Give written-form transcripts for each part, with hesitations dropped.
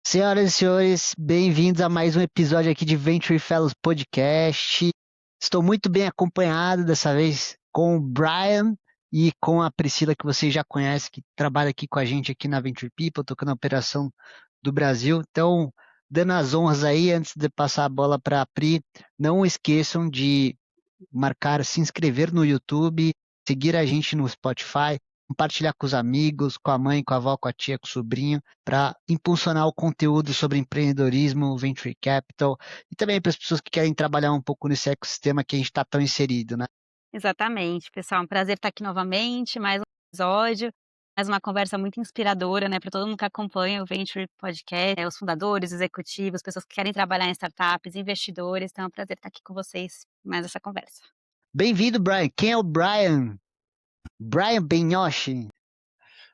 Senhoras e senhores, bem-vindos a mais um episódio aqui de Venture Fellows Podcast. Estou muito bem acompanhado dessa vez com o Brian e com a Priscila, que vocês já conhecem, que trabalha aqui com a gente aqui na Venture People, tocando a operação do Brasil. Então, dando as honras aí, antes de passar a bola para a Pri, não esqueçam de marcar, se inscrever no YouTube, seguir a gente no Spotify, compartilhar com os amigos, com a mãe, com a avó, com a tia, com o sobrinho, para impulsionar o conteúdo sobre empreendedorismo, venture capital e também para as pessoas que querem trabalhar um pouco nesse ecossistema que a gente está tão inserido, né? Exatamente, pessoal, é um prazer estar aqui novamente, mais um episódio, mais uma conversa muito inspiradora, né, para todo mundo que acompanha o Venture Podcast, os fundadores, executivos, pessoas que querem trabalhar em startups, investidores, então é um prazer estar aqui com vocês, mais essa conversa. Bem-vindo, Brian. Quem é o Brian? Brian Benioshi.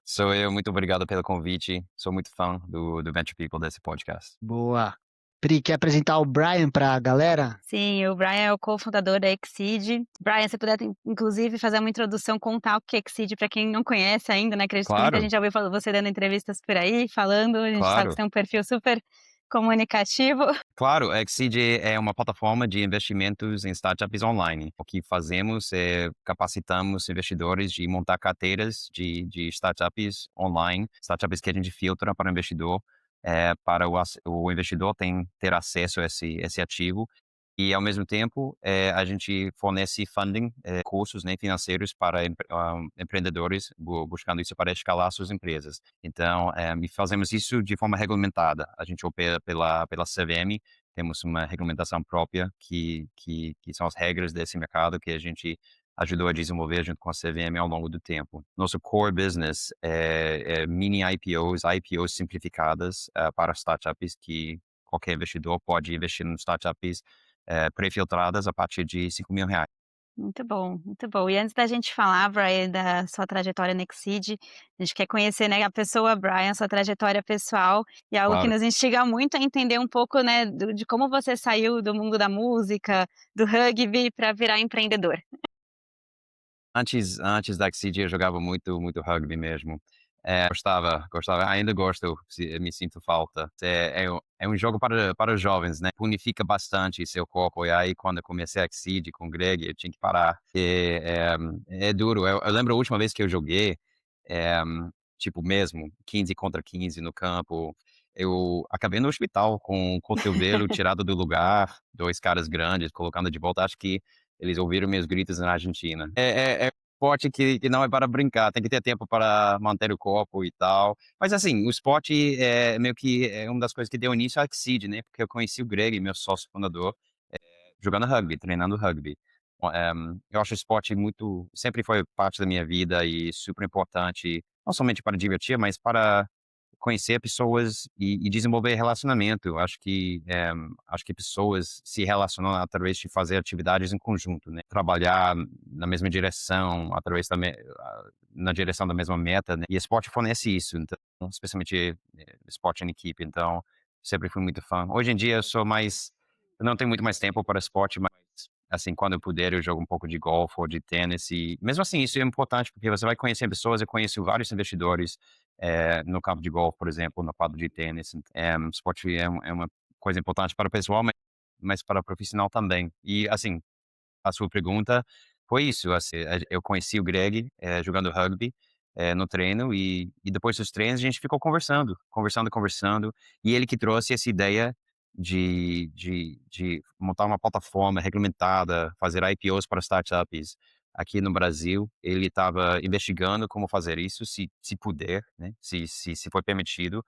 Sou eu, muito obrigado pelo convite. Sou muito fã do Venture People desse podcast. Boa. Pri, quer apresentar o Brian para a galera? Sim, o Brian é o cofundador da Exceed. Brian, se puder, inclusive, fazer uma introdução, contar o que é Exceed para quem não conhece ainda, né? Acredito que muita Claro, gente já ouviu você dando entrevistas por aí, falando, a gente sabe que você claro, tem um perfil super comunicativo. claro. A Exceed é uma plataforma de investimentos em startups online. O que fazemos é capacitamos investidores de montar carteiras de startups online, startups que a gente filtra para o investidor, para o investidor ter acesso a esse ativo. E, ao mesmo tempo, a gente fornece funding, recursos, né, financeiros para empreendedores buscando isso para escalar suas empresas. Então, e fazemos isso de forma regulamentada. A gente opera pela CVM, temos uma regulamentação própria que são as regras desse mercado que a gente ajudou a desenvolver junto com a CVM ao longo do tempo. Nosso core business é mini IPOs simplificadas, para startups que qualquer investidor pode investir em startups pré-filtradas a partir de R$ 5.000. Muito bom, muito bom. E antes da gente falar, Brian, da sua trajetória no Exceed, a gente quer conhecer, né, a pessoa Brian, sua trajetória pessoal, e algo que Claro. nos instiga muito a entender um pouco, né, de como você saiu do mundo da música, do rugby, para virar empreendedor. Antes da Exceed eu jogava muito rugby mesmo. Gostava, ainda gosto, me sinto falta. É um jogo para os jovens, né, unifica bastante seu corpo, e aí quando eu comecei a Exceed com o Greg, eu tinha que parar, é duro. Eu lembro a última vez que eu joguei, eh, tipo mesmo, 15 contra 15 no campo, eu acabei no hospital com o cotovelo tirado do lugar, 2 caras grandes colocando de volta, acho que eles ouviram meus gritos na Argentina. É esporte que não é para brincar, tem que ter tempo para manter o corpo e tal. Mas assim, o esporte é meio que é uma das coisas que deu início à Exceed, né, porque eu conheci o Greg, meu sócio fundador, jogando rugby, treinando rugby. Eu acho o esporte muito sempre foi parte da minha vida e super importante, não somente para divertir, mas para conhecer pessoas e desenvolver relacionamento. Acho que pessoas se relacionam através de fazer atividades em conjunto, né, trabalhar na mesma direção, na direção da mesma meta, né, e esporte fornece isso, então, especialmente, esporte em equipe, então, sempre fui muito fã. Hoje em dia eu não tenho muito mais tempo para esporte, mas, assim, quando eu puder eu jogo um pouco de golfe ou de tênis e mesmo assim isso é importante, porque você vai conhecer pessoas. Eu conheço vários investidores, no campo de golfe, por exemplo, no quadro de tênis. Esporte é uma coisa importante para o pessoal, mas para o profissional também. E, assim, a sua pergunta foi isso, assim, eu conheci o Greg, jogando rugby, no treino e depois dos treinos a gente ficou conversando, e ele que trouxe essa ideia de montar uma plataforma regulamentada, fazer IPOs para startups aqui no Brasil. Ele estava investigando como fazer isso, se puder, né, se for permitido.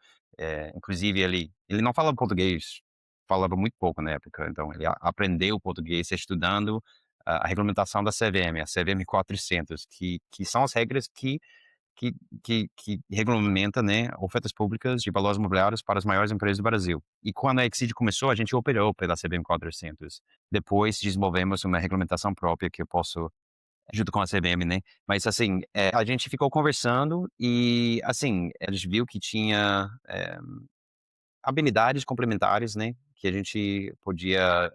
Inclusive ele não fala português, falava muito pouco na época, então ele aprendeu português estudando a regulamentação da CVM, a CVM 400, que são as regras que que regulamenta, né, ofertas públicas de valores imobiliários para as maiores empresas do Brasil. E quando a Exceed começou, a gente operou pela CVM 400. Depois desenvolvemos uma regulamentação própria que eu posso junto com a CVM, né. Mas, assim, a gente ficou conversando e, assim, a gente viu que tinha, habilidades complementares, né, que a gente podia,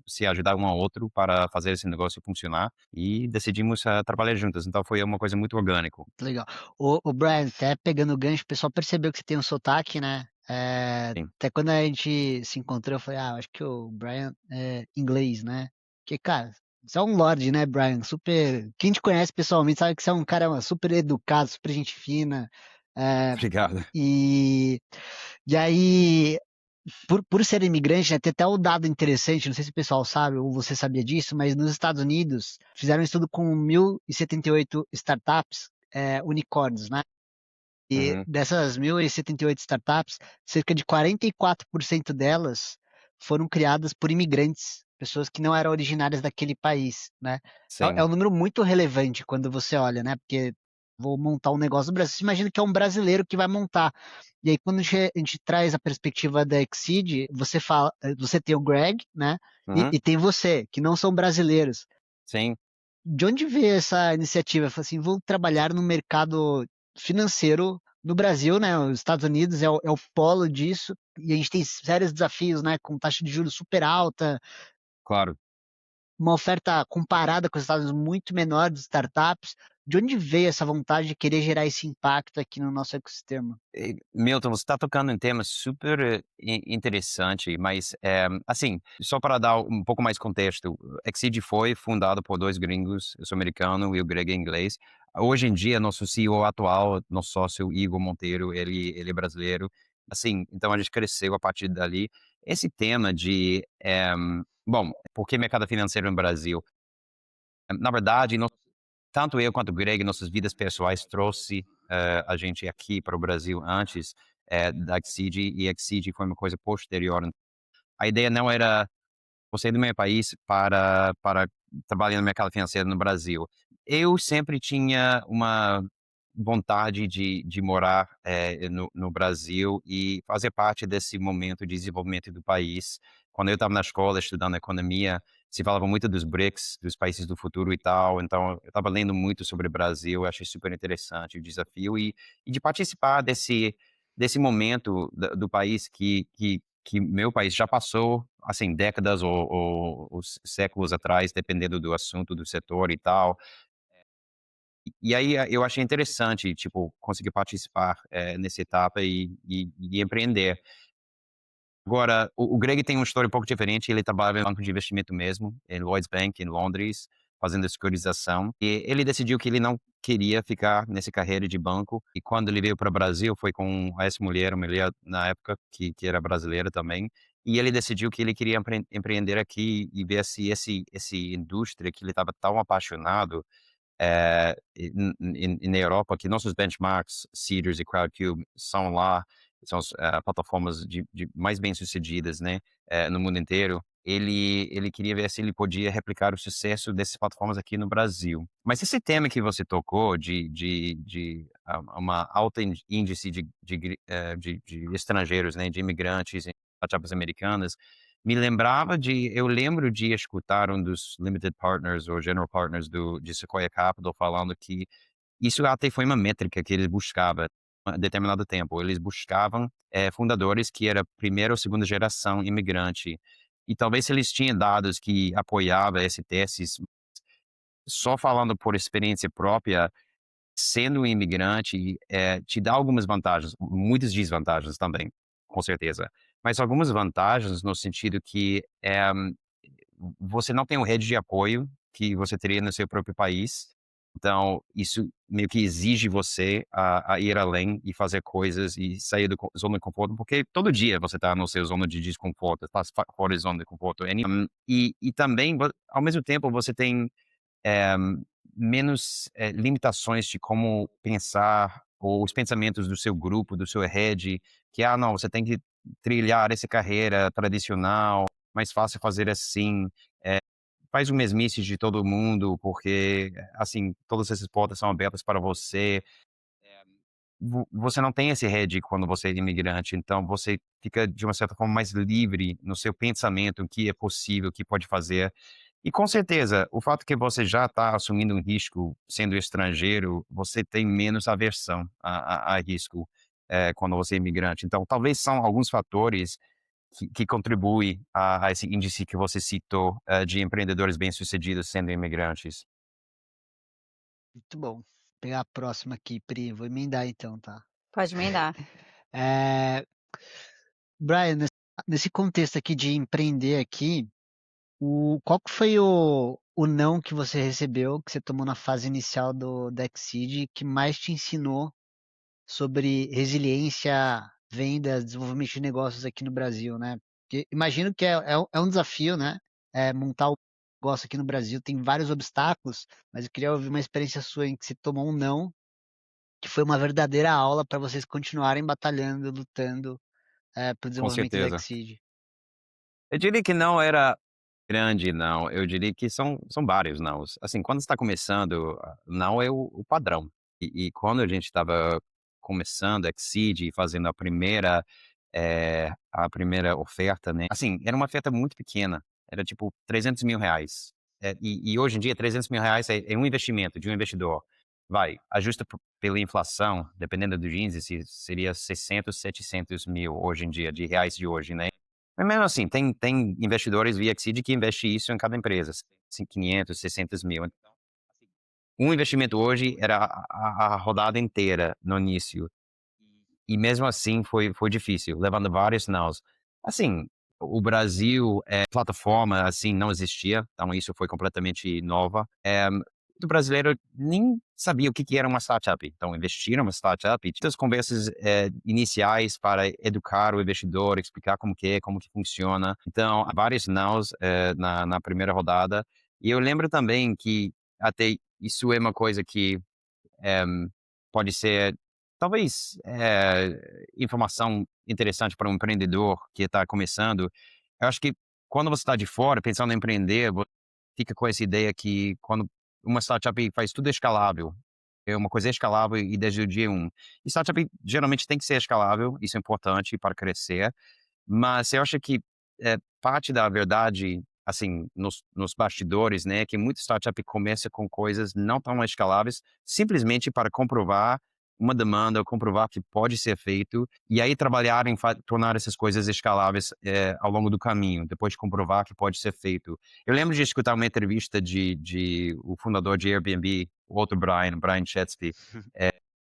se ajudar um ao outro para fazer esse negócio funcionar e decidimos, trabalhar juntos. Então foi uma coisa muito orgânico. Legal. O Brian, até pegando o gancho, o pessoal percebeu que você tem um sotaque, né? Sim. Até quando a gente se encontrou, eu falei, acho que o Brian é inglês, né? Porque, cara, você é um lorde, né, Brian? Super. Quem te conhece pessoalmente sabe que você é um cara super educado, super gente fina. é, Obrigado. e, e aí, por ser imigrante, né, tem até um dado interessante, não sei se o pessoal sabe ou você sabia disso, mas nos Estados Unidos fizeram um estudo com 1.078 startups, unicórnios, né? E Uhum. dessas 1.078 startups, cerca de 44% delas foram criadas por imigrantes, pessoas que não eram originárias daquele país, né? É Sim. um número muito relevante quando você olha, né? Porque vou montar um negócio no Brasil, você imagina que é um brasileiro que vai montar. E aí, quando a gente traz a perspectiva da Exceed, você fala, você tem o Greg, né? E, Uhum. e tem você, que não são brasileiros. Sim. De onde veio essa iniciativa? Falei assim, vou trabalhar no mercado financeiro no Brasil, né? Os Estados Unidos é o polo disso, e a gente tem sérios desafios, né? Com taxa de juros super alta, Claro. uma oferta comparada com os Estados Unidos muito menor de startups. De onde veio essa vontade de querer gerar esse impacto aqui no nosso ecossistema? Milton, você está tocando em tema super interessante, mas, assim, só para dar um pouco mais contexto, Exceed foi fundado por 2 gringos, eu sou americano e o Greg é inglês. Hoje em dia, nosso CEO atual, nosso sócio Igor Monteiro, ele é brasileiro. Assim, então a gente cresceu a partir dali. Esse tema de, bom, por que mercado financeiro no Brasil? Na verdade, tanto eu quanto o Greg, nossas vidas pessoais trouxe, a gente aqui para o Brasil antes, da Exceed, e Exceed foi uma coisa posterior. A ideia não era vou sair do meu país para trabalhar no mercado financeiro no Brasil. Eu sempre tinha uma vontade de morar, no Brasil e fazer parte desse momento de desenvolvimento do país. Quando eu estava na escola estudando economia, se falava muito dos BRICS, dos países do futuro e tal, então eu estava lendo muito sobre o Brasil, eu achei super interessante o desafio e de participar desse momento do país que meu país já passou, assim, décadas ou séculos atrás, dependendo do assunto, do setor e tal. E aí, eu achei interessante, tipo, conseguir participar, nessa etapa e empreender. Agora, o Greg tem uma história um pouco diferente, ele trabalhava em banco de investimento mesmo, em Lloyds Bank, em Londres, fazendo securitização, e ele decidiu que ele não queria ficar nessa carreira de banco, e quando ele veio para o Brasil, foi com a ex-mulher, uma mulher na época, que era brasileira também, e ele decidiu que ele queria empreender aqui e ver se esse indústria que ele estava tão apaixonado na Europa, que nossos benchmarks, Seedrs e Crowdcube, são lá, são as plataformas de mais bem-sucedidas, né, no mundo inteiro. Ele queria ver se ele podia replicar o sucesso dessas plataformas aqui no Brasil. Mas esse tema que você tocou de uma alta índice de estrangeiros, né, de imigrantes em startups americanas, eu lembro de escutar um dos limited partners ou general partners de Sequoia Capital falando que isso até foi uma métrica que eles buscavam a determinado tempo. Eles buscavam, fundadores que era primeira ou segunda geração imigrante. E talvez se eles tinham dados que apoiava esse teses, só falando por experiência própria, sendo um imigrante, te dá algumas vantagens, muitas desvantagens também, com certeza. Mas algumas vantagens no sentido que, você não tem o rede de apoio que você teria no seu próprio país, então isso meio que exige você a ir além e fazer coisas e sair da zona de conforto, porque todo dia você está no seu zona de desconforto, está fora da zona de conforto. E também, ao mesmo tempo, você tem eh, menos, limitações de como pensar ou os pensamentos do seu grupo, do seu rede, que: "Ah, não, você tem que trilhar essa carreira tradicional, mais fácil fazer assim". Faz o mesmice de todo mundo, porque, assim, todas essas portas são abertas para você. Você não tem esse head quando você é imigrante, então você fica, de uma certa forma, mais livre no seu pensamento, o que é possível, o que pode fazer. E com certeza, o fato que você já está assumindo um risco sendo estrangeiro, você tem menos aversão a risco, quando você é imigrante. Então, talvez são alguns fatores que contribuem a esse índice que você citou, de empreendedores bem-sucedidos sendo imigrantes. Muito bom. Vou pegar a próxima aqui, Pri. Vou emendar então, tá? Pode emendar. Brian, nesse contexto aqui de empreender aqui, qual que foi o não que você recebeu, que você tomou na fase inicial do Exceed, que mais te ensinou sobre resiliência, vendas, desenvolvimento de negócios aqui no Brasil, né? Porque imagino que é um desafio, né? Montar o negócio aqui no Brasil tem vários obstáculos, mas eu queria ouvir uma experiência sua em que você tomou um não, que foi uma verdadeira aula para vocês continuarem batalhando, lutando, para o Com desenvolvimento da certeza. Exceed. Eu diria que não era grande não, eu diria que são vários nãos. Assim, quando está começando, não é o padrão. E quando a gente estava começando Exceed e fazendo a primeira oferta, né, assim, era uma oferta muito pequena, era tipo R$ 300.000. E hoje em dia R$ 300.000 é um investimento de um investidor. Vai, ajusta pela inflação, dependendo dos índices, seria 600, 700 mil hoje em dia, de reais de hoje, né. Mas mesmo assim, tem investidores via Exceed que investe isso em cada empresa, assim, 500, 600 mil. Então, assim, um investimento hoje era a rodada inteira no início. E mesmo assim foi difícil, levando vários nãos. Assim, o Brasil, plataforma, assim, não existia, então isso foi completamente nova. O brasileiro nem sabia o que era uma startup, então investiram uma startup e muitas conversas, iniciais para educar o investidor, explicar como que funciona. Então, vários nãos, na primeira rodada. E eu lembro também que até isso é uma coisa que eh, pode ser, talvez, informação interessante para um empreendedor que está começando. Eu acho que quando você está de fora, pensando em empreender, fica com essa ideia que quando uma startup faz tudo escalável, é uma coisa escalável e desde o dia um. E startup geralmente tem que ser escalável, isso é importante para crescer, mas eu acho que, parte da verdade, assim, nos bastidores, né, que muita startup começa com coisas não tão escaláveis, simplesmente para comprovar uma demanda, comprovar que pode ser feito, e aí trabalhar em tornar essas coisas escaláveis, ao longo do caminho, depois de comprovar que pode ser feito. Eu lembro de escutar uma entrevista de o fundador de Airbnb, o outro Brian Chesky,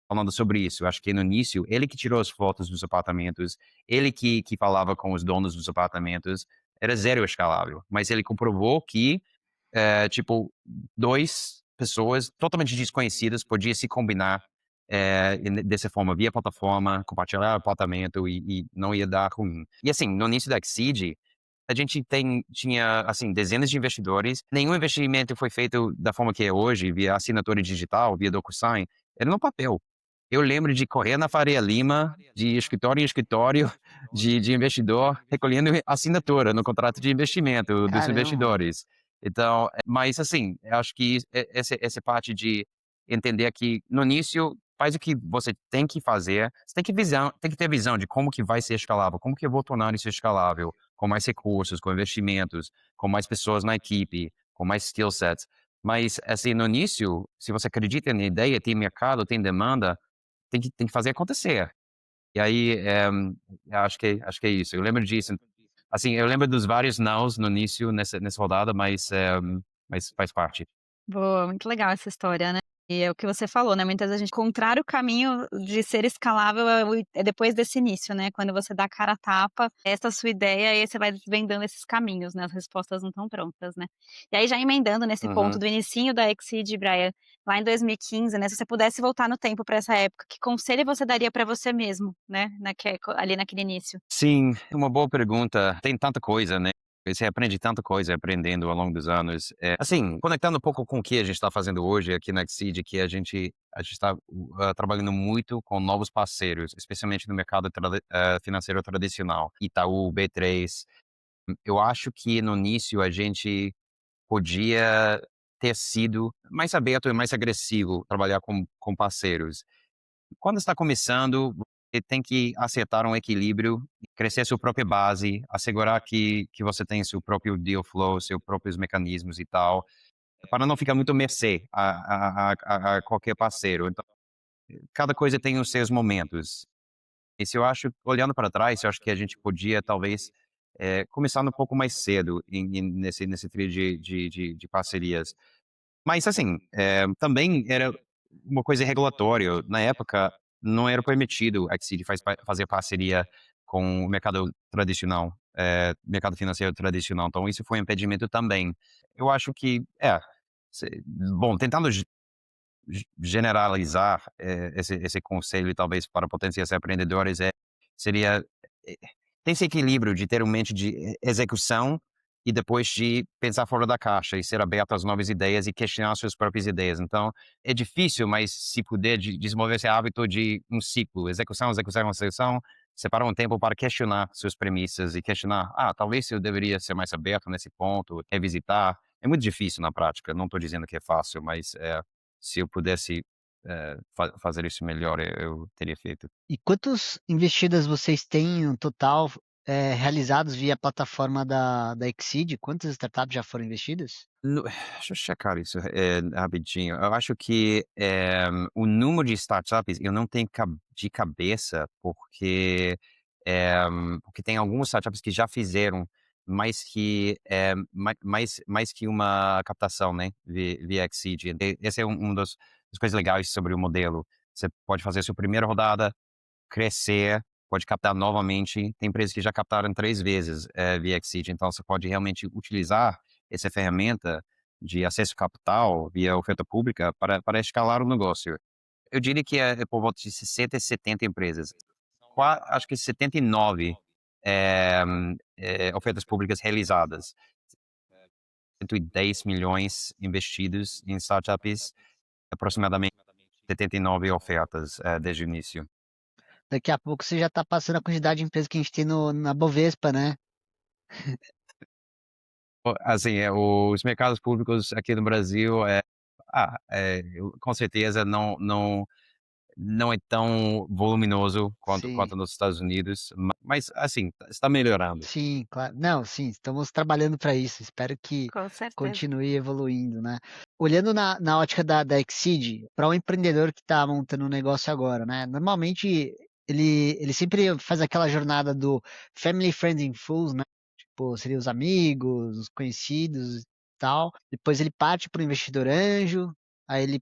falando sobre isso. Eu acho que no início, ele que tirou as fotos dos apartamentos, ele que falava com os donos dos apartamentos, era zero escalável. Mas ele comprovou que, tipo, 2 pessoas totalmente desconhecidas podiam se combinar, dessa forma, via plataforma, compartilhar apartamento e não ia dar ruim. E assim, no início da Exceed, a gente tinha, assim, dezenas de investidores, nenhum investimento foi feito da forma que é hoje, via assinatura digital, via DocuSign, era no papel. Eu lembro de correr na Faria Lima, de escritório em escritório, de investidor, recolhendo assinatura no contrato de investimento dos Caramba! investidores. Então, mas assim, eu acho que essa parte de entender que no início faz o que você tem que fazer, você tem que ter visão de como que vai ser escalável, como que eu vou tornar isso escalável, com mais recursos, com investimentos, com mais pessoas na equipe, com mais skill sets. Mas, assim, no início, se você acredita na ideia, tem mercado, tem demanda, tem que fazer acontecer. E aí, acho que é isso. Eu lembro disso. Assim, eu lembro dos vários nãos no início nessa rodada, mas faz parte. Boa, muito legal essa história, né. E é o que você falou, né, muitas vezes a gente encontrar o caminho de ser escalável é depois desse início, né, quando você dá a cara a tapa, essa sua ideia, e aí você vai desvendando esses caminhos, né, as respostas não estão prontas, né. E aí já emendando nesse ponto Uhum. do inicinho da Exceed, Brian, lá em 2015, né, se você pudesse voltar no tempo para essa época, que conselho você daria para você mesmo, né, ali naquele início? Sim, uma boa pergunta. Tem tanta coisa, né. Você aprende tanta coisa aprendendo ao longo dos anos. Assim, conectando um pouco com o que a gente está fazendo hoje aqui na Exceed, que a gente está trabalhando muito com novos parceiros, especialmente no mercado financeiro tradicional, Itaú, B3. Eu acho que no início a gente podia ter sido mais aberto e mais agressivo, trabalhar com parceiros. Quando está começando, você tem que acertar um equilíbrio, crescer a sua própria base, assegurar que você tem seu próprio deal flow, seus próprios mecanismos e tal, para não ficar muito à mercê a qualquer parceiro. Então, cada coisa tem os seus momentos. E se eu acho, olhando para trás, eu acho que a gente podia talvez, começar um pouco mais cedo nesse trio de parcerias. Mas assim, também era uma coisa regulatória. Na época, não era permitido a Exceed fazer parceria com o mercado tradicional, mercado financeiro tradicional. Então isso foi um impedimento também. Eu acho que bom, tentando generalizar, esse conselho talvez para potenciais empreendedores seria, eh, tem esse equilíbrio de ter uma mente de execução e depois de pensar fora da caixa e ser aberto às novas ideias e questionar suas próprias ideias. Então, é difícil, mas se puder desenvolver esse hábito de um ciclo, execução, execução, execução, separar um tempo para questionar suas premissas e questionar: "Ah, talvez eu deveria ser mais aberto nesse ponto", revisitar. É muito difícil na prática, não estou dizendo que é fácil, mas, se eu pudesse, fazer isso melhor, eu teria feito. E quantos investidas vocês têm no total, realizados via plataforma da Exceed? Quantas startups já foram investidas? No Deixa eu checar isso, rapidinho. Eu acho que, o número de startups eu não tenho de cabeça, porque tem algumas startups que já fizeram mais que uma captação, né, via Exceed. Esse é um das coisas legais sobre o modelo. Você pode fazer a sua primeira rodada, crescer, pode captar novamente. Tem empresas que já captaram 3 vezes, via Exceed, então você pode realmente utilizar essa ferramenta de acesso a capital via oferta pública para escalar o negócio. Eu diria que é por volta de 60 e 70 empresas. Acho que 79, ofertas públicas realizadas. 110 milhões investidos em startups, aproximadamente 79 ofertas, desde o início. Daqui a pouco você já está passando a quantidade de empresas que a gente tem na Bovespa, né? Assim, os mercados públicos aqui no Brasil, com certeza não é tão voluminoso Sim, quanto nos Estados Unidos, mas, assim, está melhorando. sim, claro. Não, sim, estamos trabalhando para isso. Espero que Com certeza. continue evoluindo, né? Olhando na ótica da Exceed, para um empreendedor que está montando um negócio agora, né? Normalmente ele sempre faz aquela jornada do family, friends and fools, né? Tipo, seria os amigos, os conhecidos e tal. Depois ele parte para o investidor anjo, aí ele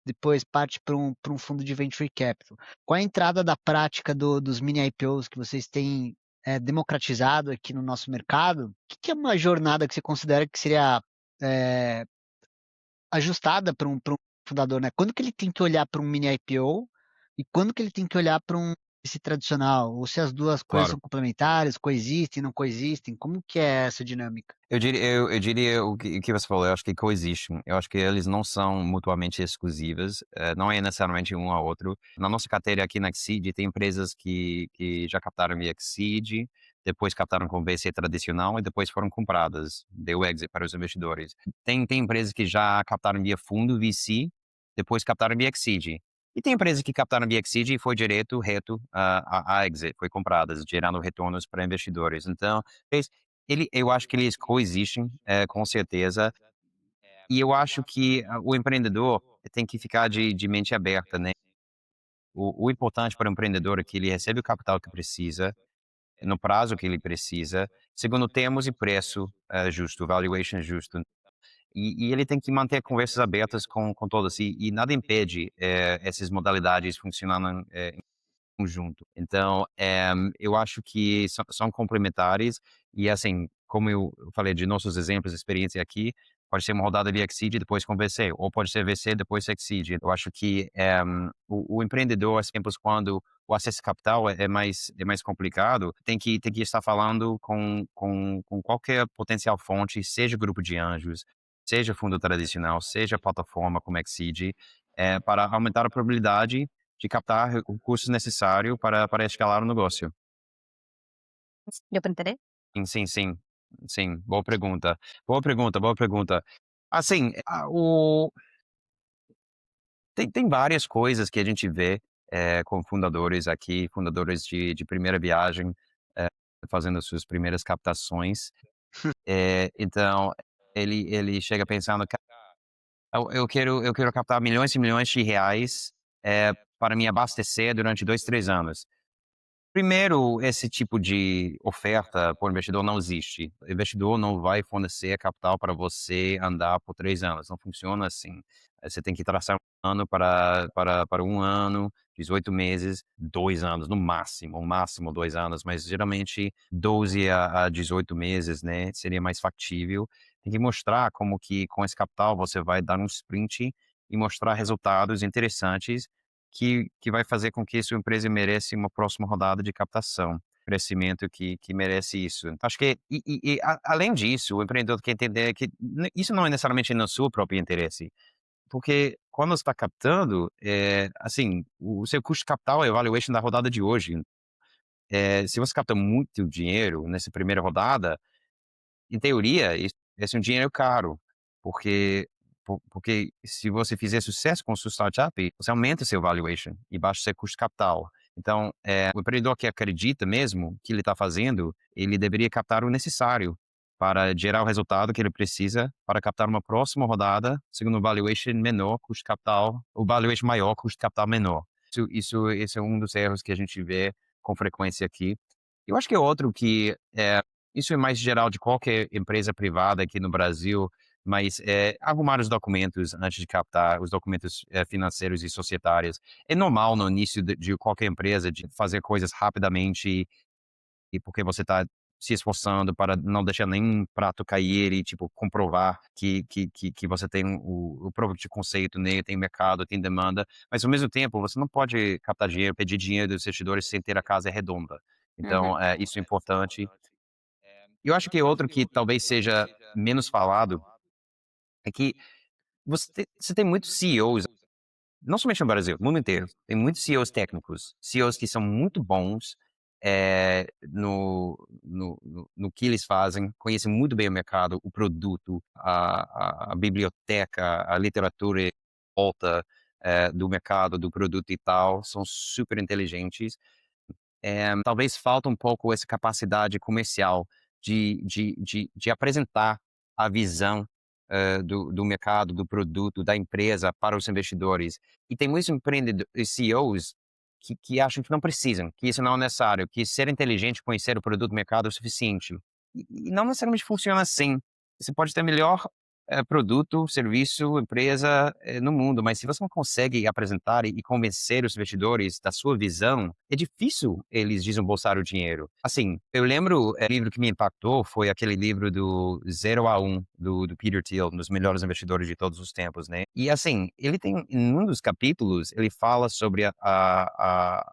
depois parte para um fundo de venture capital. Com a entrada da prática dos mini IPOs que vocês têm democratizado aqui no nosso mercado, o que é uma jornada que você considera que seria é, ajustada para um fundador, né? Quando que ele tem que olhar para um mini IPO e quando que ele tem que olhar para um esse tradicional? Ou se as duas coisas Claro. são complementares, coexistem, não coexistem? Como que é essa dinâmica? Eu diria o que você falou, eu acho que coexistem. Eu acho que eles não são mutuamente exclusivas, não é necessariamente um ao outro. Na nossa carteira aqui na Exceed, tem empresas que já captaram via Exceed, depois captaram com VC tradicional e depois foram compradas, deu exit para os investidores. Tem empresas que já captaram via fundo VC, depois captaram via Exceed. E tem empresas que captaram via Exceed e foi direto, reto a exit, foi compradas, gerando retornos para investidores. Então, eu acho que eles coexistem, com certeza, e eu acho que o empreendedor tem que ficar de mente aberta, né. O importante para o empreendedor é que ele recebe o capital que precisa, no prazo que ele precisa, segundo termos e preço, justo, valuation justo. E ele tem que manter conversas abertas com todos, e nada impede, essas modalidades funcionando, conjunto. Então, eu acho que são complementares e, assim, como eu falei de nossos exemplos, experiência aqui, pode ser uma rodada via Exceed, depois com VC, ou pode ser VC, depois Exceed. Eu acho que, o empreendedor, às tempos, quando o acesso a capital é mais complicado, tem que estar falando com qualquer potencial fonte, seja grupo de anjos, seja fundo tradicional, seja plataforma como Exceed, para aumentar a probabilidade de captar recursos necessários para escalar o negócio. Deu para entender? Sim, sim, sim. Sim, boa pergunta. Boa pergunta, boa pergunta. Assim, tem várias coisas que a gente vê, com fundadores aqui, fundadores de primeira viagem, eh, fazendo as suas primeiras captações. Então, ele chega pensando: "Cara, eu quero captar milhões e milhões de reais, para me abastecer durante 2, 3 anos". Primeiro, esse tipo de oferta para o investidor não existe. O investidor não vai fornecer capital para você andar por 3 anos, não funciona assim. Você tem que traçar um plano para 1 ano 18 meses, 2 anos, no máximo 2 anos, mas geralmente 12 a 18 meses, né, seria mais factível. Tem que mostrar como que com esse capital você vai dar um sprint e mostrar resultados interessantes que vai fazer com que sua empresa mereça uma próxima rodada de captação, crescimento que merece isso. Acho que além disso, o empreendedor quer entender que isso não é necessariamente no seu próprio interesse, porque quando você está captando, assim, o seu custo de capital é a valuation da rodada de hoje. Se você capta muito dinheiro nessa primeira rodada, em teoria, esse é um dinheiro caro, porque porque se você fizer sucesso com sua startup, você aumenta seu valuation e baixa seu custo de capital. Então, o empreendedor que acredita mesmo que ele está fazendo, ele deveria captar o necessário para gerar o resultado que ele precisa para captar uma próxima rodada, segundo o valuation menor, custo de capital, o valuation maior, custo de capital menor. Esse é um dos erros que a gente vê com frequência aqui. Eu acho que é outro que isso é mais geral de qualquer empresa privada aqui no Brasil, mas arrumar os documentos antes de captar, os documentos financeiros e societários. É normal no início de qualquer empresa de fazer coisas rapidamente e porque você está se esforçando para não deixar nenhum prato cair e, tipo, comprovar que você tem o próprio conceito, né, tem mercado, tem demanda, mas ao mesmo tempo você não pode captar dinheiro, pedir dinheiro dos investidores sem ter a casa redonda. Uhum. Então, isso é importante. Eu acho que outro que talvez seja menos falado é que você tem muitos CEOs, não somente no Brasil, no mundo inteiro, tem muitos CEOs técnicos, CEOs que são muito bons no que eles fazem, conhecem muito bem o mercado, o produto, a biblioteca, a literatura em volta do mercado, do produto e tal, são super inteligentes. Talvez falta um pouco essa capacidade comercial de apresentar a visão, do mercado, do produto, da empresa para os investidores. E tem muitos CEOs que acham que não precisam, que isso não é necessário, que ser inteligente, conhecer o produto, o mercado é o suficiente. E não necessariamente funciona assim. Você pode ter melhor, produto, serviço, empresa, no mundo, mas se você não consegue apresentar e convencer os investidores da sua visão, é difícil eles desembolsar o dinheiro. Assim, eu lembro, livro que me impactou foi aquele livro do Zero a Um, do Peter Thiel, um dos melhores investidores de todos os tempos, né. E assim, ele tem em um dos capítulos, ele fala sobre a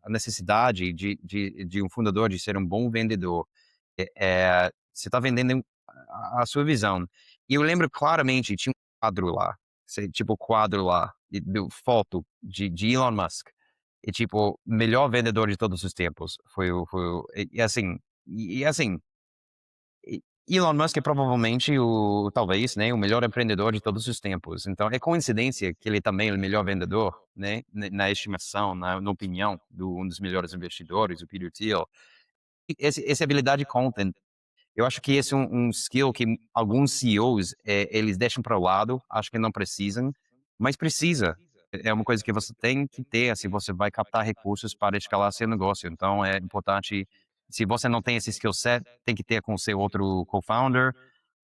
necessidade de um fundador de ser um bom vendedor. Você está vendendo a sua visão. E eu lembro claramente, tinha um quadro lá, tipo quadro lá, do foto de Elon Musk. E tipo, melhor vendedor de todos os tempos. Assim, e Elon Musk é provavelmente talvez, né, o melhor empreendedor de todos os tempos. Então é coincidência que ele também é o melhor vendedor, né, na estimação, na opinião do um dos melhores investidores, o Peter Thiel. E essa habilidade conta. Eu acho que esse é um skill que alguns CEOs, eles deixam para o lado, acho que não precisam, mas precisa. É uma coisa que você tem que ter, se você vai captar recursos para escalar seu negócio. Então é importante, se você não tem esse skill set, tem que ter com o seu outro co-founder,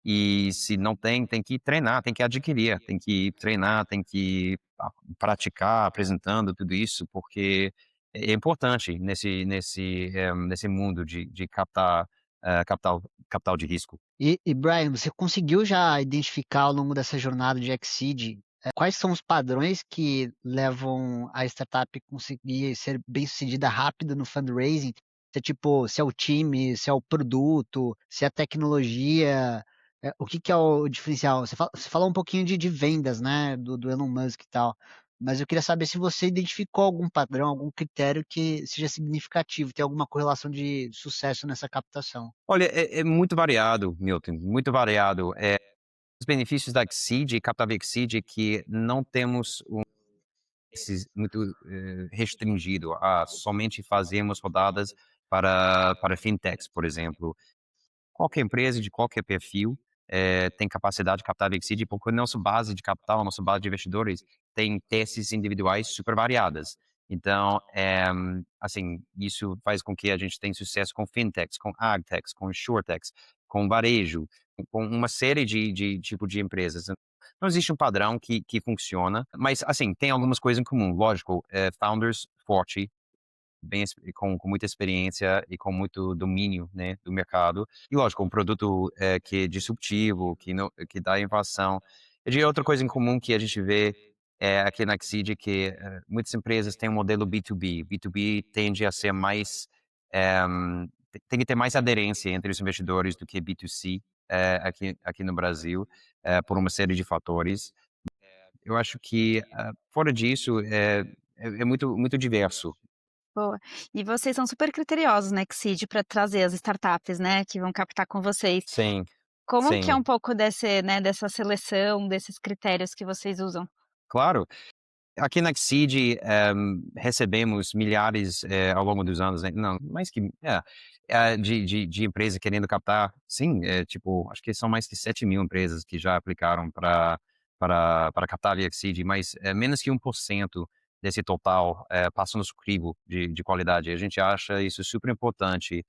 e se não tem, tem que treinar, tem que adquirir, tem que treinar, tem que praticar, apresentando tudo isso, porque é importante nesse mundo de captar capital de risco. E Brian, você conseguiu já identificar ao longo dessa jornada de Exceed, quais são os padrões que levam a startup conseguir ser bem-sucedida rápido no fundraising? Se é tipo, se é o time, se é o produto, se é a tecnologia, o que que é o diferencial? Você falou um pouquinho de vendas, né, do Elon Musk e tal, mas eu queria saber se você identificou algum padrão, algum critério que seja significativo, tem alguma correlação de sucesso nessa captação. Olha, é muito variado, Milton, muito variado. Os benefícios da Exceed e Capital Exceed é que não temos esses muito, restringido a somente fazemos rodadas para fintechs, por exemplo. Qualquer empresa de qualquer perfil tem capacidade de captar VC, porque a nossa base de capital, a nossa base de investidores tem teses individuais super variadas. Então, assim, isso faz com que a gente tenha sucesso com fintechs, com agtechs, com insurtechs, com varejo, com uma série de tipo de empresas. Não existe um padrão que funciona, mas, assim, tem algumas coisas em comum. Lógico, founders forte, com muita experiência e com muito domínio, né, do mercado. E lógico, um produto que é disruptivo, que dá inovação. Eu diria outra coisa em comum que a gente vê aqui na Exceed, que muitas empresas têm um modelo B2B. B2B tende a ser mais, tem que ter mais aderência entre os investidores do que B2C aqui no Brasil, por uma série de fatores. Eu acho que, fora disso, é muito, muito diverso. Boa. E vocês são super criteriosos na Exceed para trazer as startups, né, que vão captar com vocês. Sim, Como que é sim. um pouco desse, né, dessa seleção, desses critérios que vocês usam? Claro. Aqui na Exceed, recebemos milhares, ao longo dos anos, né, não, mais que de empresas querendo captar, sim, tipo, acho que são mais que 7.000 empresas que já aplicaram para captar via Exceed, mas menos que 1% desse total, passa no crivo de qualidade. A gente acha isso super importante,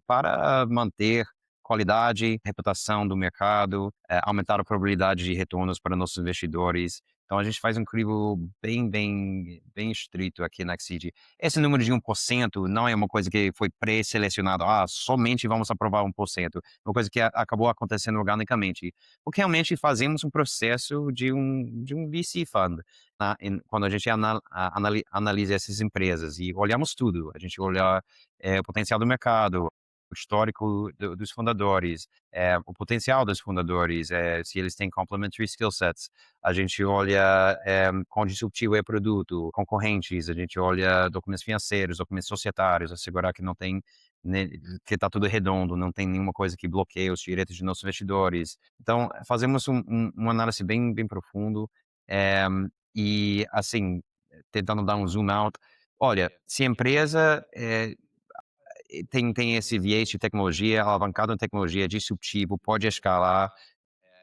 para manter qualidade, reputação do mercado, aumentar a probabilidade de retornos para nossos investidores. Então a gente faz um crivo bem estrito aqui na Exceed. Esse número de 1% não é uma coisa que foi pré-selecionado, somente vamos aprovar 1%. Uma coisa que acabou acontecendo organicamente. Porque realmente fazemos um processo de um VC fund, tá? Quando a gente analisa essas empresas e olhamos tudo. A gente olha o potencial do mercado, o histórico dos fundadores, o potencial dos fundadores, se eles têm complementary skill sets. A gente olha quão disruptivo é o produto, concorrentes, a gente olha documentos financeiros, documentos societários, assegurar que não tem, né, que está tudo redondo, não tem nenhuma coisa que bloqueie os direitos de nossos investidores. Então, fazemos uma análise bem profundo, eh, e, assim, tentando dar um zoom out. Olha, se a empresa tem esse viés de tecnologia, alavancado em tecnologia, disruptivo, pode escalar,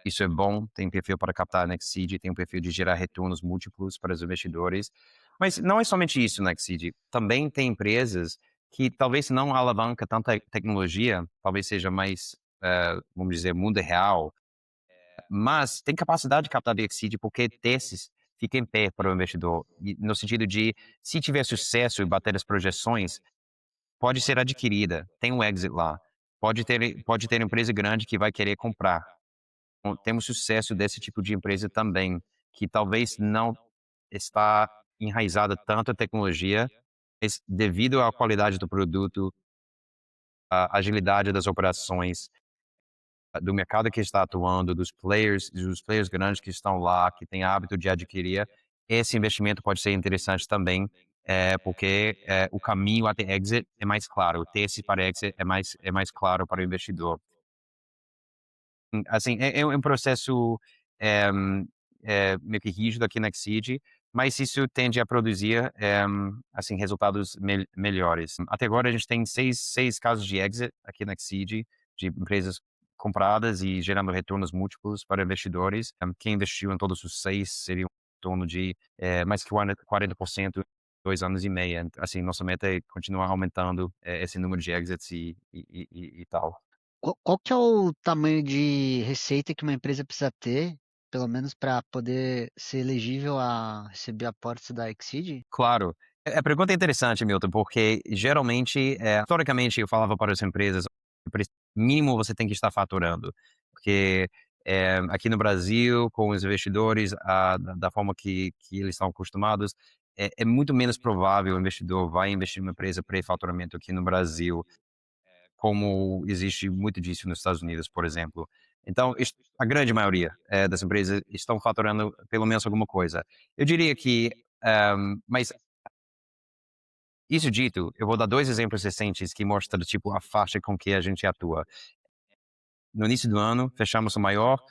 isso é bom, tem perfil para captar na Exceed, tem um perfil de gerar retornos múltiplos para os investidores. Mas não é somente isso na Exceed, também tem empresas que talvez não alavanca tanta tecnologia, talvez seja mais, vamos dizer, mundo real, mas tem capacidade de captar via Exceed porque desses fica em pé para o investidor, no sentido de, se tiver sucesso e bater as projeções, pode ser adquirida, tem um exit lá, pode ter empresa grande que vai querer comprar. Temos sucesso desse tipo de empresa também, que talvez não está enraizada tanto a tecnologia, mas devido à qualidade do produto, à agilidade das operações, do mercado que está atuando, dos players grandes que estão lá, que têm hábito de adquirir, esse investimento pode ser interessante também, porque o caminho até exit é mais claro, o teste para exit é mais claro para o investidor. Assim, é um processo, eh, meio que rígido aqui na Exceed, mas isso tende a produzir, assim, resultados melhores. Até agora a gente tem seis casos de exit aqui na Exceed, de empresas compradas e gerando retornos múltiplos para investidores. Quem investiu em todos os 6 seria um retorno de, mais que 40% em 2 anos e meio. Assim, nossa meta é continuar aumentando, esse número de exits e tal. Qual que é o tamanho de receita que uma empresa precisa ter, pelo menos para poder ser elegível a receber aportes da Exceed? Claro. A pergunta é interessante, Milton, porque geralmente, historicamente eu falava para as empresas, mínimo você tem que estar faturando, porque, aqui no Brasil, com os investidores, da forma que eles estão acostumados, é muito menos provável o investidor vai investir numa empresa pré-faturamento aqui no Brasil, como existe muito disso nos Estados Unidos, por exemplo. Então, a grande maioria, das empresas estão faturando pelo menos alguma coisa. Eu diria que, mas isso dito, eu vou dar 2 exemplos recentes que mostram, tipo, a faixa com que a gente atua. No início do ano, fechamos a maior,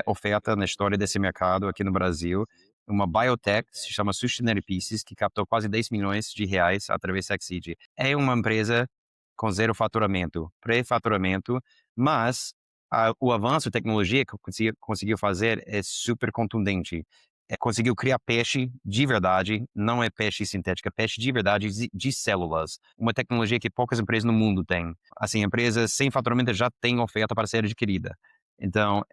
oferta na história desse mercado aqui no Brasil, uma biotech, se chama Sustainary Pieces, que captou quase 10 milhões de reais através da Exceed. É uma empresa com zero faturamento, pré-faturamento, mas o avanço de tecnologia que conseguiu fazer é super contundente. Conseguiu criar peixe de verdade, não é peixe sintética, peixe de verdade de células. Uma tecnologia que poucas empresas no mundo têm. Assim, empresas sem faturamento já têm oferta para ser adquirida. Então,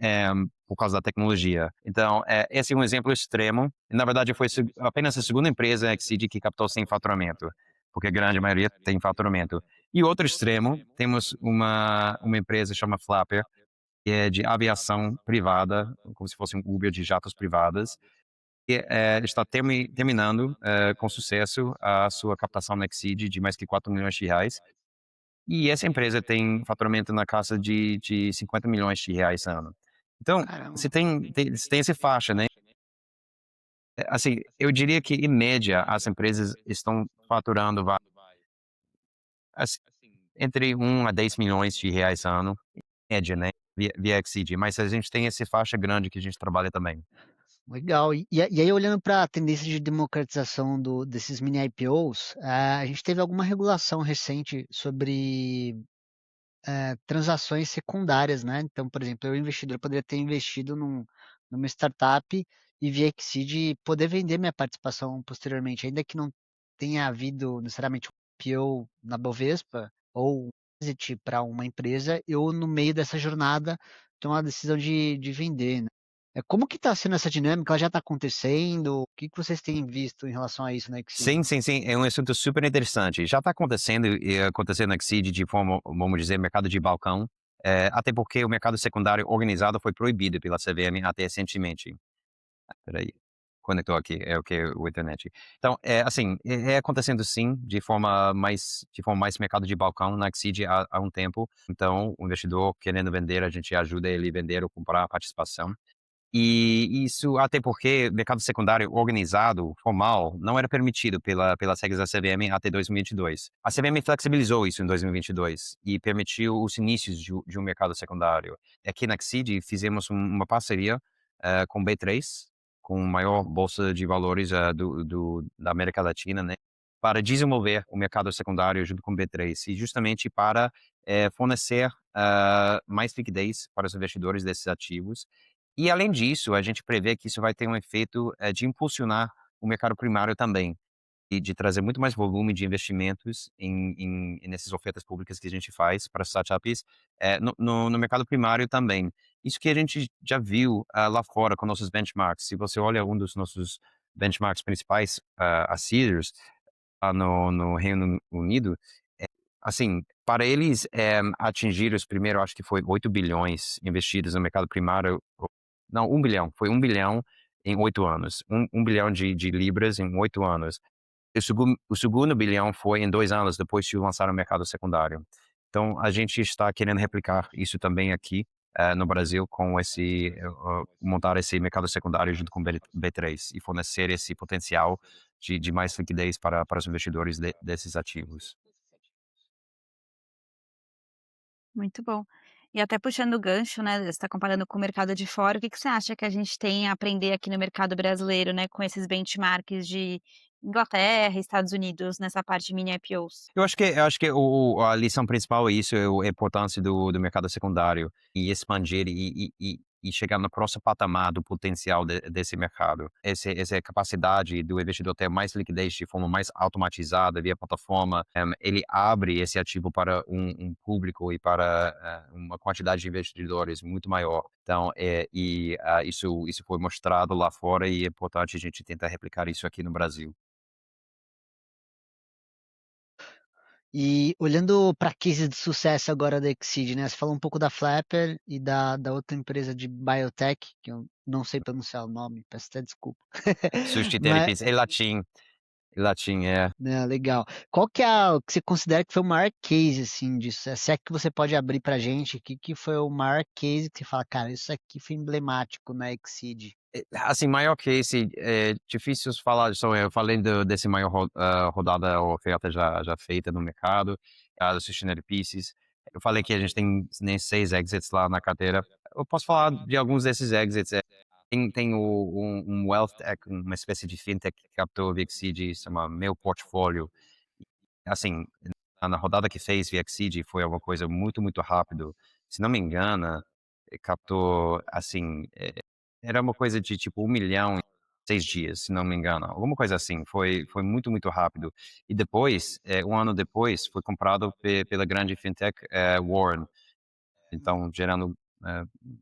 por causa da tecnologia. Então, esse é um exemplo extremo. Na verdade, foi apenas a segunda empresa, a Exceed, que captou sem faturamento, porque a grande maioria tem faturamento. E outro extremo, temos uma empresa chama Flapper, que é de aviação privada, como se fosse um Uber de jatos privadas, e, está terminando com sucesso a sua captação na Exceed de mais que R$ 4 milhões. E essa empresa tem faturamento na casa de R$ 50 milhões ano. Então, Caramba. você tem essa faixa, né? Assim, eu diria que, em média, as empresas estão faturando assim, entre R$ 1 a R$ 10 milhões ano, em média, né? Via Exceed. Mas a gente tem essa faixa grande que a gente trabalha também. Legal. E aí olhando para a tendência de democratização desses mini IPOs, a gente teve alguma regulação recente sobre transações secundárias, né? Então, por exemplo, eu, investidor, poderia ter investido numa startup e via Exceed poder vender minha participação posteriormente, ainda que não tenha havido necessariamente um IPO na Bovespa ou um exit para uma empresa, eu, no meio dessa jornada, tomo a decisão de vender, né? Como que está sendo essa dinâmica? Ela já está acontecendo? O que que vocês têm visto em relação a isso na Exceed? Sim, sim, sim, é um assunto super interessante. Já está acontecendo e acontecendo na Exceed de forma, vamos dizer, mercado de balcão, até porque o mercado secundário organizado foi proibido pela CVM até recentemente. Espera aí, conectou aqui, é o que o internet. Então, assim, é acontecendo sim, de forma mais mercado de balcão na Exceed há um tempo. Então, o investidor querendo vender, a gente ajuda ele a vender ou comprar a participação. E isso até porque o mercado secundário organizado, formal, não era permitido pelas regras da CVM até 2022. A CVM flexibilizou isso em 2022 e permitiu os inícios de um mercado secundário. Aqui na Xseed fizemos uma parceria com o B3, com a maior bolsa de valores da América Latina, né, para desenvolver o mercado secundário junto com o B3 e justamente para fornecer mais liquidez para os investidores desses ativos e, além disso, a gente prevê que isso vai ter um efeito, de impulsionar o mercado primário também, e de trazer muito mais volume de investimentos nessas ofertas públicas que a gente faz para startups, no mercado primário também. Isso que a gente já viu, lá fora com nossos benchmarks. Se você olha um dos nossos benchmarks principais, a Seedrs, lá no Reino Unido, assim, para eles, atingir os primeiros, acho que foi 8 bilhões investidos no mercado primário, não, 1 bilhão, foi 1 bilhão em 8 anos. 1 bilhão de libras em 8 anos. O segundo bilhão foi em 2 anos depois de lançar no mercado secundário. Então, a gente está querendo replicar isso também aqui, no Brasil, com montar esse mercado secundário junto com o B3 e fornecer esse potencial de mais liquidez para os investidores desses ativos. Muito bom. E até puxando o gancho, né, você está comparando com o mercado de fora, o que que você acha que a gente tem a aprender aqui no mercado brasileiro, né, com esses benchmarks de Inglaterra, Estados Unidos, nessa parte de mini IPOs? Eu acho que a lição principal é isso, é a importância do mercado secundário e expandir e chegar no próximo patamar do potencial desse mercado. Essa capacidade do investidor ter mais liquidez de forma mais automatizada via plataforma, ele abre esse ativo para um público e para uma quantidade de investidores muito maior. Então, isso foi mostrado lá fora e é importante a gente tentar replicar isso aqui no Brasil. E olhando para cases de sucesso agora da Exceed, né? Você falou um pouco da Flapper e da outra empresa de biotech, que eu não sei pronunciar o nome, peço até desculpa. Sushi Mas, Therapies, latim, é. né, legal. Qual que é o que você considera que foi o maior case, assim, disso? Se é que você pode abrir pra gente, o que que foi o maior case que você fala, cara, isso aqui foi emblemático na Exceed? Assim, maior que esse, é difícil falar, só eu falei desse maior rodada ou oferta já feita no mercado, do Sustainable Pieces. Eu falei que a gente tem, né, 6 exits lá na carteira. Eu posso falar de alguns desses exits. Tem um wealth tech, uma espécie de fintech que captou o VXseed, se chama Meu Portfólio. Assim, na rodada que fez VXseed foi alguma coisa muito, muito rápido. Se não me engano, captou, assim, era uma coisa de tipo 1 milhão em 6 dias, se não me engano, alguma coisa assim, foi muito, muito rápido. E depois, 1 ano depois, foi comprado pela grande fintech, Warren, então gerando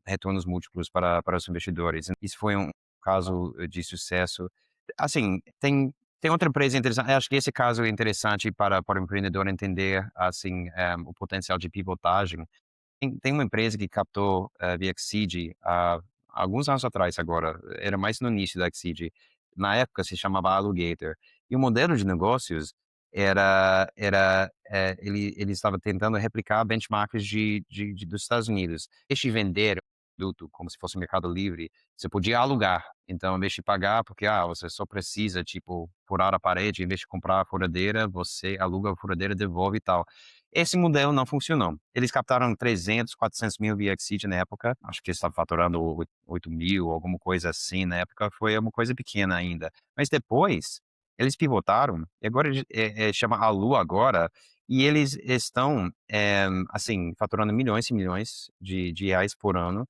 retornos múltiplos para os investidores. Isso foi um caso de sucesso. Assim, tem outra empresa interessante. Acho que esse caso é interessante para o empreendedor entender assim o potencial de pivotagem. Tem uma empresa que captou via Exceed há alguns anos atrás agora, era mais no início da Exceed. Na época se chamava Alligator. E o modelo de negócios ele estava tentando replicar benchmarks dos Estados Unidos. Em vez de vender produto como se fosse um Mercado Livre, você podia alugar. Então, em vez de pagar, porque você só precisa, tipo, furar a parede, em vez de comprar a furadeira, você aluga a furadeira, devolve e tal. Esse modelo não funcionou. Eles captaram 300, 400 mil via Exceed na época. Acho que eles estavam faturando 8 mil, alguma coisa assim na época. Foi uma coisa pequena ainda. Mas depois, eles pivotaram, e agora chama Alu agora, e eles estão, assim, faturando milhões e milhões de reais por ano.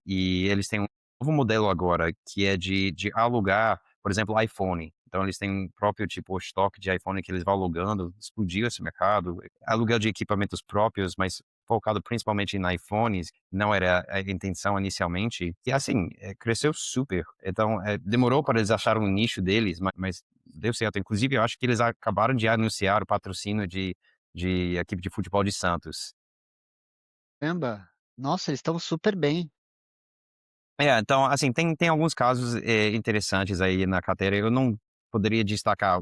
E eles têm um novo modelo agora, que é de alugar, por exemplo, iPhone. Então, eles têm um próprio, tipo, estoque de iPhone que eles vão alugando. Explodiu esse mercado. Aluguel de equipamentos próprios, mas focado principalmente em iPhones, não era a intenção inicialmente. E, assim, cresceu super. Então, demorou para eles acharem um nicho deles, mas deu certo. Inclusive, eu acho que eles acabaram de anunciar o patrocínio de equipe de futebol de Santos. Caramba, nossa, eles estão super bem. Então, assim, tem alguns casos interessantes aí na carteira. Eu não poderia destacar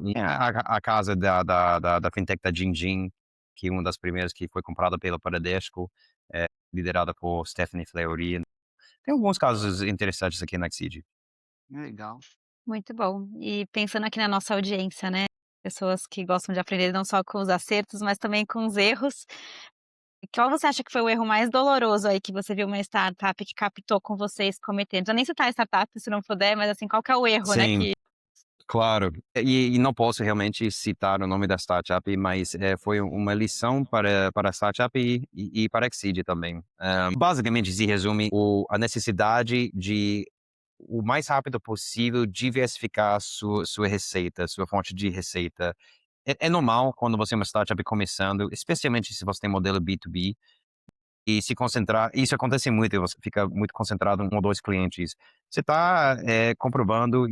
a casa da fintech da Jinjin, que é uma das primeiras que foi comprada pela Bradesco, liderada por Stephanie Fleury. Tem alguns casos interessantes aqui na Exceed. Legal. Muito bom. E pensando aqui na nossa audiência, né, pessoas que gostam de aprender não só com os acertos, mas também com os erros. Qual você acha que foi o erro mais doloroso aí que você viu uma startup que captou com vocês cometendo? Não precisa nem citar a startup se não puder, mas assim, qual que é o erro, né, Sim, que claro. E não posso realmente citar o nome da startup, mas foi uma lição para a startup e para a Exceed também. Basicamente, se resume a necessidade de o mais rápido possível diversificar sua receita, sua fonte de receita. É normal quando você é uma startup começando, especialmente se você tem modelo B2B, e se concentrar, isso acontece muito, você fica muito concentrado em um ou dois clientes. Você está comprovando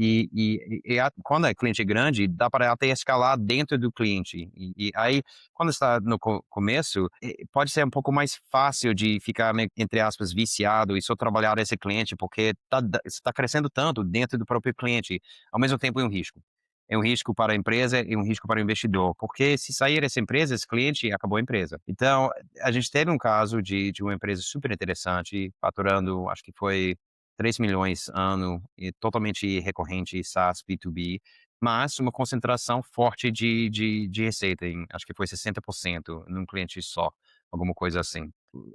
quando é cliente grande, dá para até escalar dentro do cliente. E aí, quando está no começo, pode ser um pouco mais fácil de ficar, entre aspas, viciado e só trabalhar esse cliente, porque você está crescendo tanto dentro do próprio cliente. Ao mesmo tempo, é um risco. É um risco para a empresa e um risco para o investidor, porque se sair essa empresa, esse cliente, acabou a empresa. Então, a gente teve um caso de uma empresa super interessante, faturando, acho que foi 3 milhões ano, e totalmente recorrente, SaaS, B2B, mas uma concentração forte de receita, acho que foi 60% num cliente só, alguma coisa assim.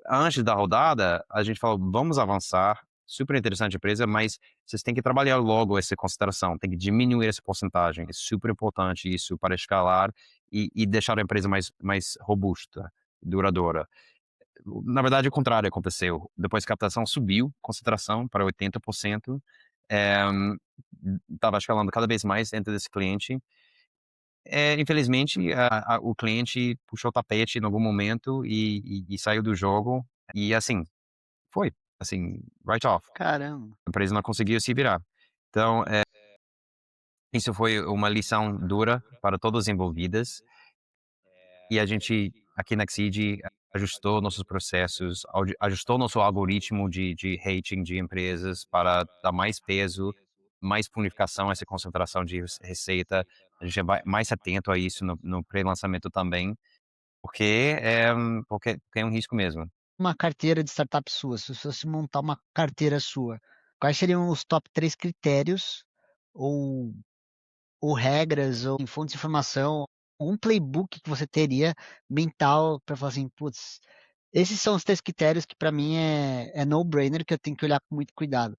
Antes da rodada, a gente falou, vamos avançar, super interessante a empresa, mas vocês têm que trabalhar logo essa consideração, tem que diminuir essa porcentagem. É super importante isso para escalar e deixar a empresa mais robusta, duradoura. Na verdade, o contrário aconteceu. Depois que a captação subiu, concentração para 80%, estava escalando cada vez mais dentro desse cliente. Infelizmente, o cliente puxou o tapete em algum momento e saiu do jogo. E assim, foi. Assim, right off. Caramba. A empresa não conseguiu se virar. Então, isso foi uma lição dura para todas as envolvidas. E a gente, aqui na Exceed, ajustou nossos processos, ajustou nosso algoritmo de rating de empresas para dar mais peso, mais purificação a essa concentração de receita. A gente vai mais atento a isso no pré-lançamento também, porque é um risco mesmo. Uma carteira de startup sua, se você fosse montar uma carteira sua, quais seriam os top 3 critérios ou, ou regras ou em fontes de informação, um playbook que você teria mental para falar assim, putz, esses são os 3 critérios que para mim é no-brainer, que eu tenho que olhar com muito cuidado.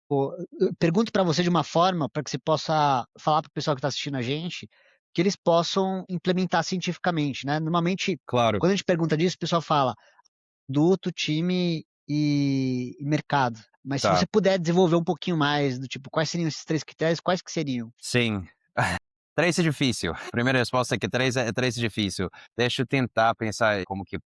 Pô, eu pergunto para você de uma forma para que você possa falar para o pessoal que está assistindo a gente, que eles possam implementar cientificamente, né? Normalmente, Claro, quando a gente pergunta disso, o pessoal fala produto, time e mercado. Mas se tá. você puder desenvolver um pouquinho mais do tipo, quais seriam esses 3 critérios, quais que seriam? Sim. 3 é difícil. Primeira resposta é que 3 é difícil. Deixa eu tentar pensar como que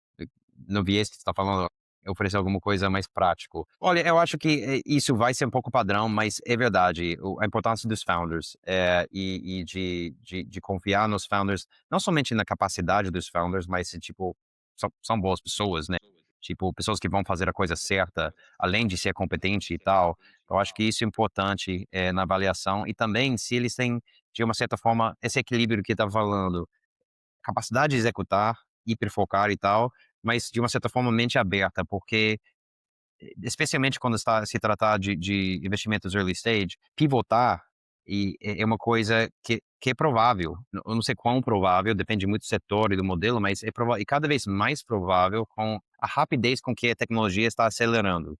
no viés que você está falando. oferecer alguma coisa mais prático. Olha, eu acho que isso vai ser um pouco padrão, mas é verdade, a importância dos founders e de confiar nos founders, não somente na capacidade dos founders, mas tipo, são boas pessoas, né? Tipo, pessoas que vão fazer a coisa certa, além de ser competente e tal. Eu acho que isso é importante na avaliação e também se eles têm, de uma certa forma, esse equilíbrio que estava falando, capacidade de executar, hiperfocar e tal, mas de uma certa forma mente aberta, porque especialmente quando está se tratar de investimentos early stage, pivotar é uma coisa que é provável. Eu não sei quão provável, depende muito do setor e do modelo, mas é provável, e cada vez mais provável com a rapidez com que a tecnologia está acelerando.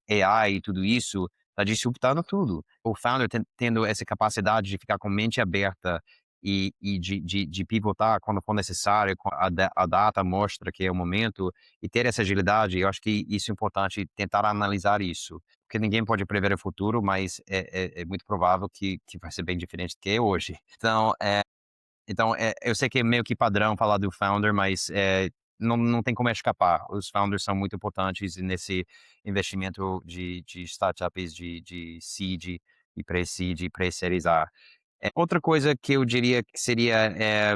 AI e tudo isso está disruptando tudo. O founder tendo essa capacidade de ficar com mente aberta e de pivotar quando for necessário, a data mostra que é o momento, e ter essa agilidade, eu acho que isso é importante, tentar analisar isso. Porque ninguém pode prever o futuro, mas é muito provável que vai ser bem diferente do que é hoje. Então, eu sei que é meio que padrão falar do founder, mas não tem como escapar. Os founders são muito importantes nesse investimento de startups de seed e pre-seed e pré-series A. Outra coisa que eu diria que seria, eh,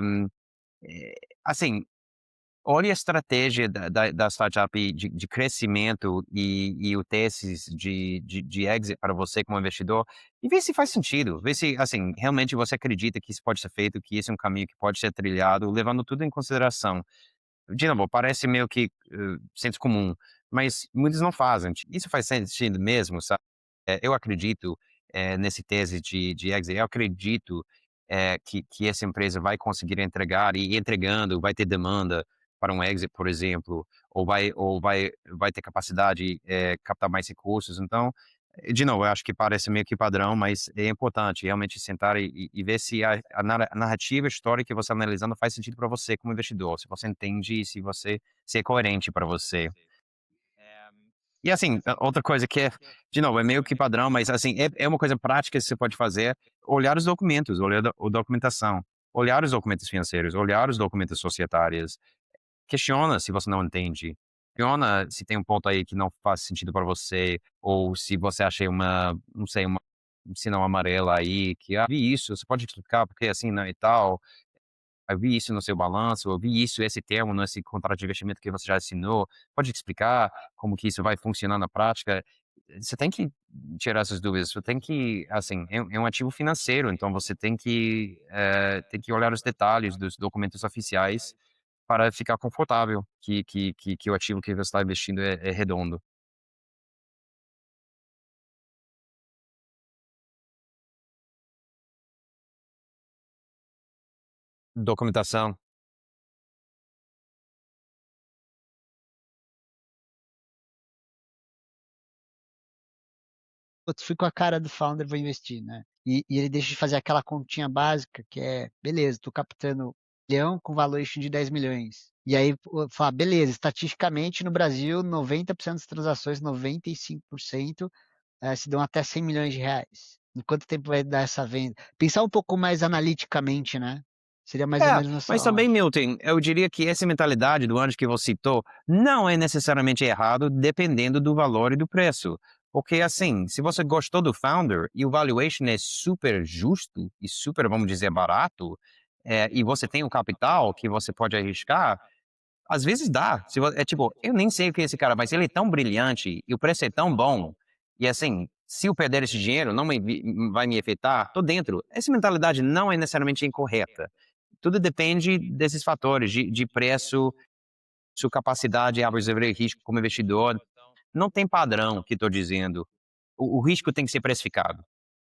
assim, olhe a estratégia da startup de crescimento e o teses de exit para você como investidor e vê se faz sentido. Vê se, assim, realmente você acredita que isso pode ser feito, que esse é um caminho que pode ser trilhado, levando tudo em consideração. De novo, parece meio que senso comum, mas muitos não fazem. Isso faz sentido mesmo, sabe? Eu acredito nesse tese de exit. Eu acredito que essa empresa vai conseguir entregar e entregando, vai ter demanda para um exit, por exemplo, ou vai ter capacidade de captar mais recursos. Então, de novo, eu acho que parece meio que padrão, mas é importante realmente sentar e ver se a narrativa, a história que você está analisando faz sentido para você como investidor, se você entende e se é coerente para você. E assim, outra coisa que de novo, é meio que padrão, mas assim, é uma coisa prática que você pode fazer, olhar os documentos, olhar a documentação, olhar os documentos financeiros, olhar os documentos societários, questiona se você não entende. Questiona se tem um ponto aí que não faz sentido para você, ou se você acha não sei, um sinal amarelo aí, que, vi isso, você pode explicar porque assim, né, e tal. Eu vi isso no seu balanço, eu vi isso, esse termo nesse contrato de investimento que você já assinou. Pode explicar como que isso vai funcionar na prática? Você tem que tirar essas dúvidas, você tem que, assim, é um ativo financeiro, então você tem que olhar os detalhes dos documentos oficiais para ficar confortável que o ativo que você está investindo é redondo. Documentação. Putz, fui com a cara do founder, vou investir, né? E ele deixa de fazer aquela continha básica que é, beleza, tô captando 1 milhão com valuation de 10 milhões. E aí fala, beleza, estatisticamente no Brasil, 90% das transações, 95% se dão até 100 milhões de reais. Em quanto tempo vai dar essa venda? Pensar um pouco mais analiticamente, né? Seria mais ou É, menos nessa mas também, ótica. Milton, eu diria que essa mentalidade do anjo que você citou não é necessariamente errado dependendo do valor e do preço. Porque, assim, se você gostou do founder e o valuation é super justo e super, vamos dizer, barato, e você tem o capital que você pode arriscar, às vezes dá. É tipo, eu nem sei o que é esse cara, mas ele é tão brilhante e o preço é tão bom. E assim, se eu perder esse dinheiro, não vai me afetar, tô dentro. Essa mentalidade não é necessariamente incorreta. Tudo depende desses fatores, de preço, sua capacidade de absorver risco como investidor. Não tem padrão que estou dizendo. O risco tem que ser precificado.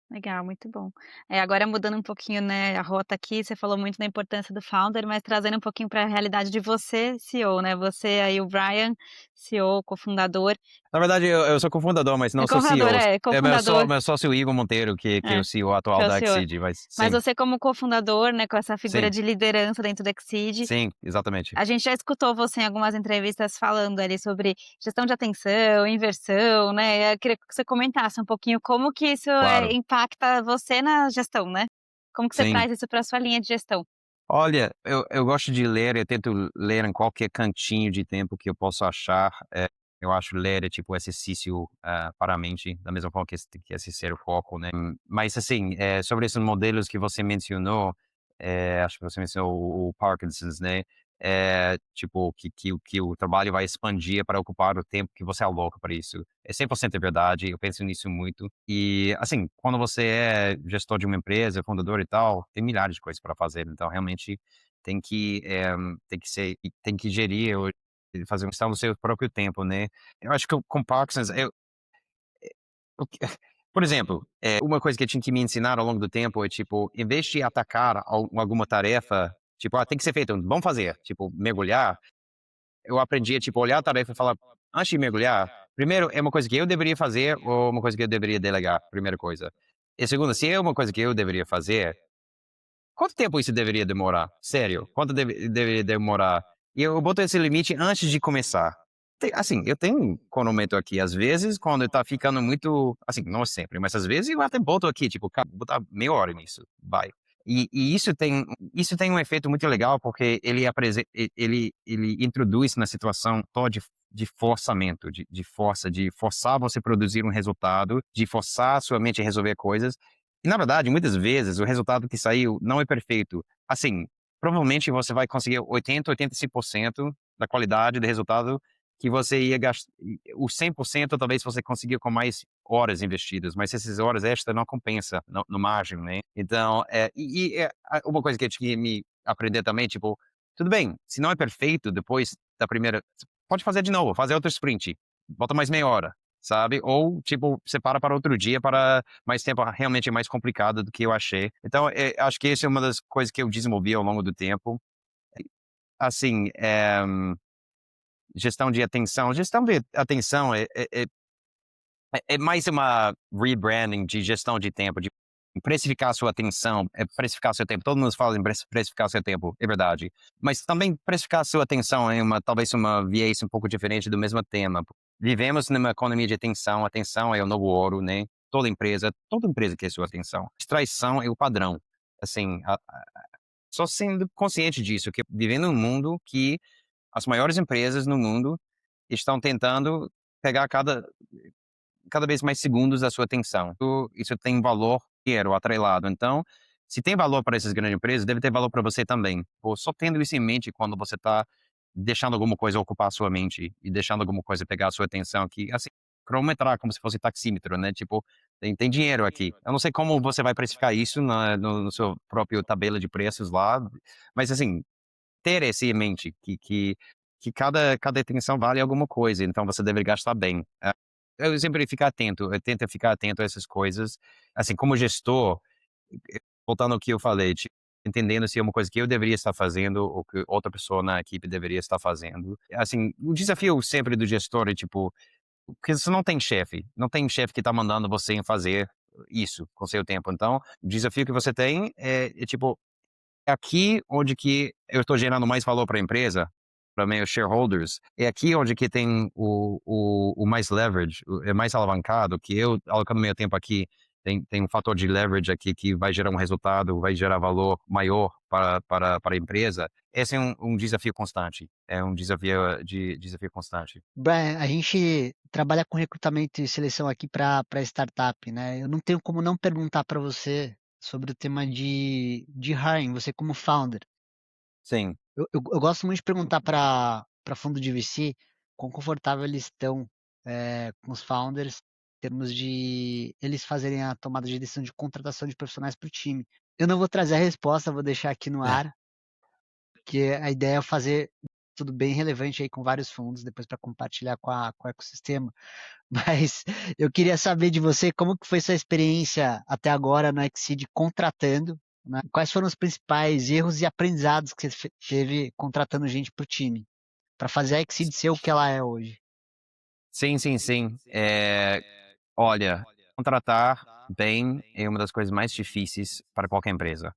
Legal, muito bom. Agora mudando um pouquinho, né, a rota aqui, você falou muito da importância do founder, mas trazendo um pouquinho para a realidade de você, CEO, né? Você aí, o Brian, CEO, cofundador. Na verdade, eu sou cofundador, mas É não sou cofundador, CEO. é, É cofundador, meu sócio Igor Monteiro, que é é, o CEO que atual é o da CEO. Exceed, mas Mas sim, você como cofundador, né, com essa figura sim, de liderança dentro do Exceed, sim, exatamente. a gente já escutou você em algumas entrevistas falando ali sobre gestão de atenção, inversão, né? Eu queria que você comentasse um pouquinho como que isso Claro, impacta você na gestão, né? Como que você sim. traz isso para sua linha de gestão? Olha, eu gosto de ler, eu tento ler em qualquer cantinho de tempo que eu possa achar. Eu acho ler é tipo exercício para a mente, da mesma forma que esse ser o foco, né? Mas assim, sobre esses modelos que você mencionou, acho que você mencionou o Parkinson's, né? Tipo, que o trabalho vai expandir para ocupar o tempo que você aloca para isso. É 100% verdade, eu penso nisso muito. E, assim, quando você é gestor de uma empresa, fundador e tal, tem milhares de coisas para fazer. Então, realmente, tem que, tem que ser, tem que gerir e fazer uma gestão do seu próprio tempo, né? Eu acho que com Parkinson's, o que por exemplo, uma coisa que eu tinha que me ensinar ao longo do tempo é, tipo, em vez de atacar alguma tarefa, tipo: "Ah, tem que ser feito, vamos fazer", tipo, mergulhar, eu aprendi a, tipo, olhar a tarefa e falar: "Antes de mergulhar, primeiro, é uma coisa que eu deveria fazer ou uma coisa que eu deveria delegar?", primeira coisa. E segunda, se é uma coisa que eu deveria fazer, quanto tempo isso deveria demorar? Sério, quanto deveria demorar? E eu boto esse limite antes de começar. Assim, eu tenho um cronômetro aqui, às vezes, quando tá ficando muito, assim, não sempre, mas às vezes eu até boto aqui, tipo, cara, vou botar meia hora nisso, vai. E isso tem um efeito muito legal, porque ele introduz na situação toda de forçamento, de força, de forçar você a produzir um resultado, de forçar a sua mente a resolver coisas. E, na verdade, muitas vezes, o resultado que saiu não é perfeito. Assim, provavelmente você vai conseguir 80, 85% da qualidade do resultado que você ia gastar. O 100% talvez você consiga com mais horas investidas, mas essas horas extra não compensa no margem, né? Então, uma coisa que eu tinha que me aprender também, tipo, tudo bem, se não é perfeito depois da primeira, pode fazer de novo, fazer outro sprint, bota mais meia hora, sabe? Ou, tipo, separa para outro dia para mais tempo, realmente é mais complicado do que eu achei. Então, acho que essa é uma das coisas que eu desenvolvi ao longo do tempo. Assim, gestão de atenção é mais uma rebranding de gestão de tempo, de precificar sua atenção, precificar seu tempo. Todo mundo fala em precificar seu tempo, é verdade. Mas também precificar sua atenção é talvez uma viés um pouco diferente do mesmo tema. Vivemos numa economia de atenção é o novo ouro, né? Toda empresa quer sua atenção. Distraição é o padrão. Assim, só sendo consciente disso, que vivendo num mundo que as maiores empresas no mundo estão tentando pegar cada vez mais segundos da sua atenção. Isso tem valor dinheiro atrelado. Então, se tem valor para essas grandes empresas, deve ter valor para você também. Pô, só tendo isso em mente quando você está deixando alguma coisa ocupar a sua mente e deixando alguma coisa pegar a sua atenção, que, assim, cronometrar como se fosse taxímetro, né? Tipo, tem dinheiro aqui. Eu não sei como você vai precificar isso no seu próprio tabela de preços lá, mas, assim, ter isso em mente, que cada atenção vale alguma coisa, então você deve gastar bem. Eu sempre eu tento ficar atento a essas coisas, assim, como gestor, voltando ao que eu falei, tipo, entendendo se é uma coisa que eu deveria estar fazendo ou que outra pessoa na equipe deveria estar fazendo. Assim, o desafio sempre do gestor é, tipo, porque você não tem chefe que está mandando você fazer isso com seu tempo. Então, o desafio que você tem tipo, é aqui onde que eu estou gerando mais valor para a empresa, para meus shareholders, é aqui onde que tem o mais leverage, é mais alavancado, que eu, alocando meu tempo aqui, tem um fator de leverage aqui que vai gerar um resultado, vai gerar valor maior para a empresa. Esse é um desafio constante, é um desafio constante. Brian, a gente trabalha com recrutamento e seleção aqui para startup, né? Eu não tenho como não perguntar para você sobre o tema de hiring, você como founder. Sim. Eu gosto muito de perguntar para fundo de VC quão confortável eles estão com os founders em termos de eles fazerem a tomada de decisão de contratação de profissionais para o time. Eu não vou trazer a resposta, vou deixar aqui no ar, porque a ideia é fazer tudo bem relevante aí com vários fundos, depois para compartilhar com o ecossistema. Mas eu queria saber de você como que foi sua experiência até agora no Exceed contratando, né? Quais foram os principais erros e aprendizados que você teve contratando gente para o time, para fazer a Exceed ser o que ela é hoje? Sim, sim, sim. Olha, contratar bem é uma das coisas mais difíceis para qualquer empresa.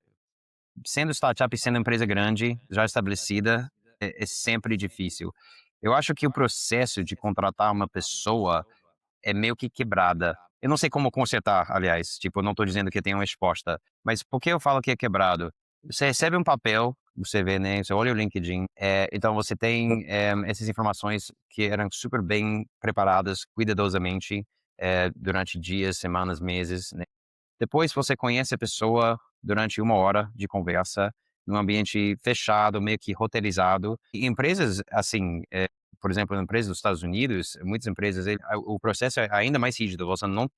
Sendo startup e sendo empresa grande, já estabelecida, é sempre difícil. Eu acho que o processo de contratar uma pessoa é meio que quebrada. Eu não sei como consertar, aliás, tipo, eu não estou dizendo que tem uma resposta, mas por que eu falo que é quebrado? Você recebe um papel o CV, né? Você olha o LinkedIn, então você tem essas informações que eram super bem preparadas, cuidadosamente, durante dias, semanas, meses, né? Depois você conhece a pessoa durante 1 hora de conversa, num ambiente fechado, meio que roteirizado. E empresas, assim, por exemplo, empresas dos Estados Unidos, muitas empresas, o processo é ainda mais rígido. Você não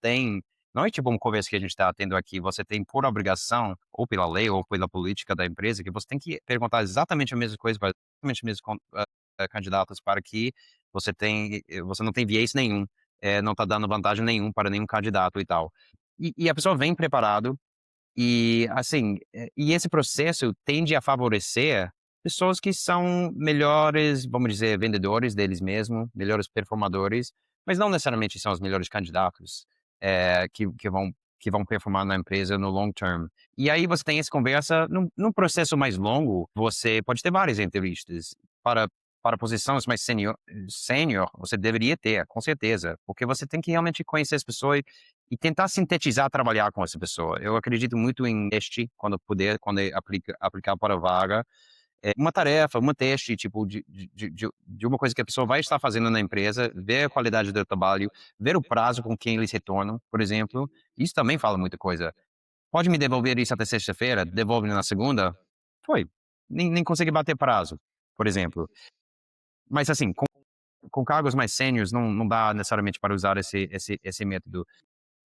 é tipo uma conversa que a gente está tendo aqui. Você tem por obrigação, ou pela lei, ou pela política da empresa, que você tem que perguntar exatamente a mesma coisa para exatamente os mesmos candidatos para que você não tem viés nenhum, não está dando vantagem nenhum para nenhum candidato e tal. E a pessoa vem preparado e, assim, e esse processo tende a favorecer pessoas que são melhores, vamos dizer, vendedores deles mesmos, melhores performadores, mas não necessariamente são os melhores candidatos, que vão performar na empresa no long term. E aí você tem essa conversa, num processo mais longo, você pode ter várias entrevistas. Para posições mais sênior, você deveria ter, com certeza, porque você tem que realmente conhecer as pessoas e tentar sintetizar, trabalhar com essa pessoa. Eu acredito muito em teste, quando puder, quando aplicar para a vaga. Uma tarefa, uma teste, tipo, de uma coisa que a pessoa vai estar fazendo na empresa, ver a qualidade do trabalho, ver o prazo com quem eles retornam, por exemplo. Isso também fala muita coisa. Pode me devolver isso até sexta-feira? Devolve na segunda? Foi. Nem consegui bater prazo, por exemplo. Mas, assim, com cargos mais sêniores, não dá necessariamente para usar esse método.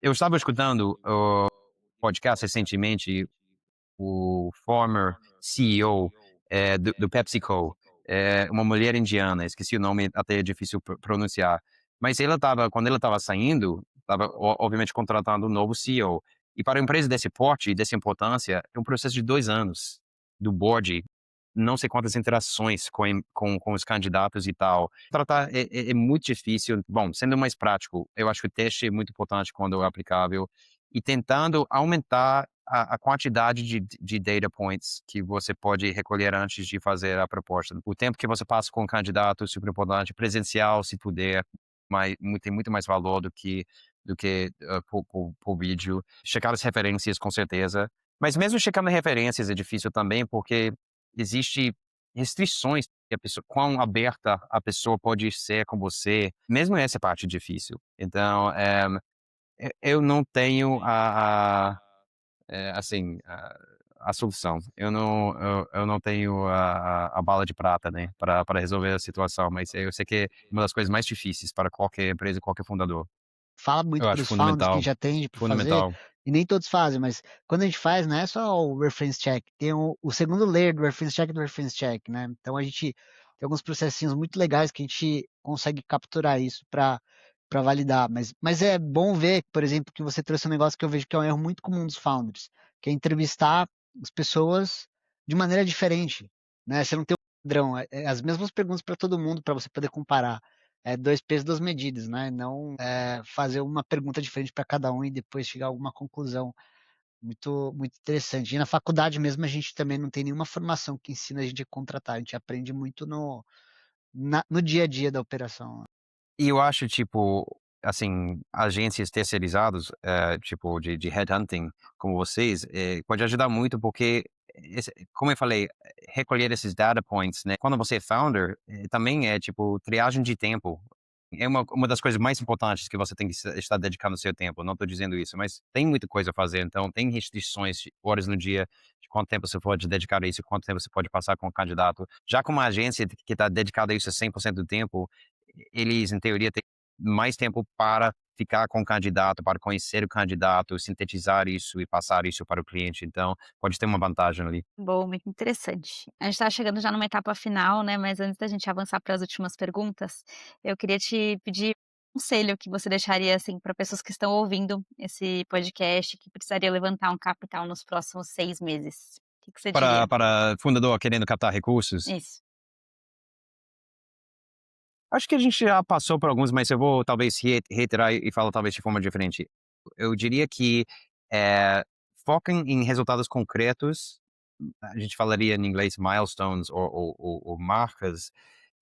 Eu estava escutando o podcast recentemente, o former CEO do PepsiCo, uma mulher indiana, esqueci o nome, até é difícil pronunciar. Mas quando ela estava saindo, estava obviamente contratando um novo CEO. E para uma empresa desse porte e dessa importância, é um processo de 2 anos do board, não sei quantas interações com os candidatos e tal. Tratar é muito difícil. Bom, sendo mais prático, eu acho que o teste é muito importante quando é aplicável e tentando aumentar a quantidade de data points que você pode recolher antes de fazer a proposta. O tempo que você passa com o candidato é super importante, presencial, se puder, tem muito mais valor do que por vídeo. Checar as referências, com certeza. Mas mesmo checando referências é difícil também, porque existe restrições que quão aberta a pessoa pode ser com você. Mesmo essa parte é difícil. Então, eu não tenho assim, a solução. Eu não tenho a bala de prata, né, para resolver a situação, mas eu sei que é uma das coisas mais difíceis para qualquer empresa, qualquer fundador. Fala muito Eu para acho os founders que fundamental, já tem para fazer, fundamental. e nem todos fazem, mas quando a gente faz, não é só o reference check, tem o segundo layer do reference check, né? Então a gente tem alguns processinhos muito legais que a gente consegue capturar isso para validar. Mas é bom ver, por exemplo, que você trouxe um negócio que eu vejo que é um erro muito comum dos founders, que é entrevistar as pessoas de maneira diferente, né? Você não tem um padrão, é as mesmas perguntas para todo mundo para você poder comparar. É dois pesos, duas medidas, né? Não fazer uma pergunta diferente para cada um e depois chegar a alguma conclusão. Muito, muito interessante. E na faculdade mesmo a gente também não tem nenhuma formação que ensina a gente a contratar. A gente aprende muito no dia a dia da operação. E eu acho, tipo, assim, agências terceirizadas, tipo, de headhunting, como vocês, pode ajudar muito, porque, como eu falei, recolher esses data points, né? Quando você é founder, também é, tipo, triagem de tempo. É uma das coisas mais importantes que você tem que estar dedicando o seu tempo. Não estou dizendo isso, mas tem muita coisa a fazer, então tem restrições de horas no dia, de quanto tempo você pode dedicar a isso, quanto tempo você pode passar com o candidato. Já com uma agência que está dedicada a isso 100% do tempo, eles, em teoria, têm mais tempo para ficar com o candidato, para conhecer o candidato, sintetizar isso e passar isso para o cliente. Então, pode ter uma vantagem ali. Bom, muito interessante. A gente está chegando já numa etapa final, né, mas antes da gente avançar para as últimas perguntas, eu queria te pedir um conselho que você deixaria, assim, para pessoas que estão ouvindo esse podcast, que precisaria levantar um capital nos próximos 6 meses. O que você Para, diria? para fundador querendo captar recursos, Isso. acho que a gente já passou por alguns, mas eu vou talvez reiterar e falar talvez de forma diferente. Eu diria que foquem em resultados concretos. A gente falaria em inglês milestones ou marcas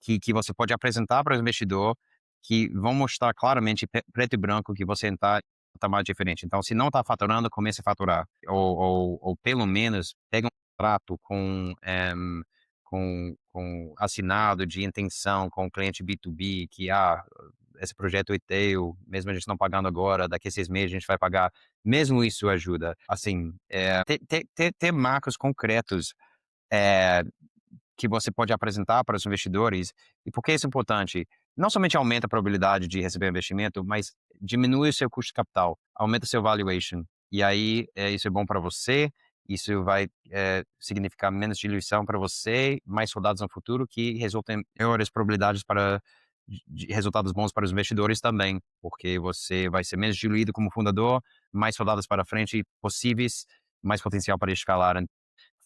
que você pode apresentar para o investidor que vão mostrar claramente preto e branco que você está em um patamar diferente. Então, se não está faturando, comece a faturar. Ou pelo menos, pegue trato com assinado de intenção com o cliente B2B, que, esse projeto é teu, mesmo a gente não pagando agora, daqui a 6 meses a gente vai pagar. Mesmo isso ajuda. Assim, ter marcos concretos, eh que você pode apresentar para os investidores. E por que isso é importante? Não somente aumenta a probabilidade de receber investimento, mas diminui o seu custo de capital, aumenta o seu valuation. E aí, isso é bom para você, isso vai significar menos diluição para você, mais soldados no futuro, que resultam em maiores probabilidades de resultados bons para os investidores também, porque você vai ser menos diluído como fundador, mais soldados para frente possíveis, mais potencial para escalar.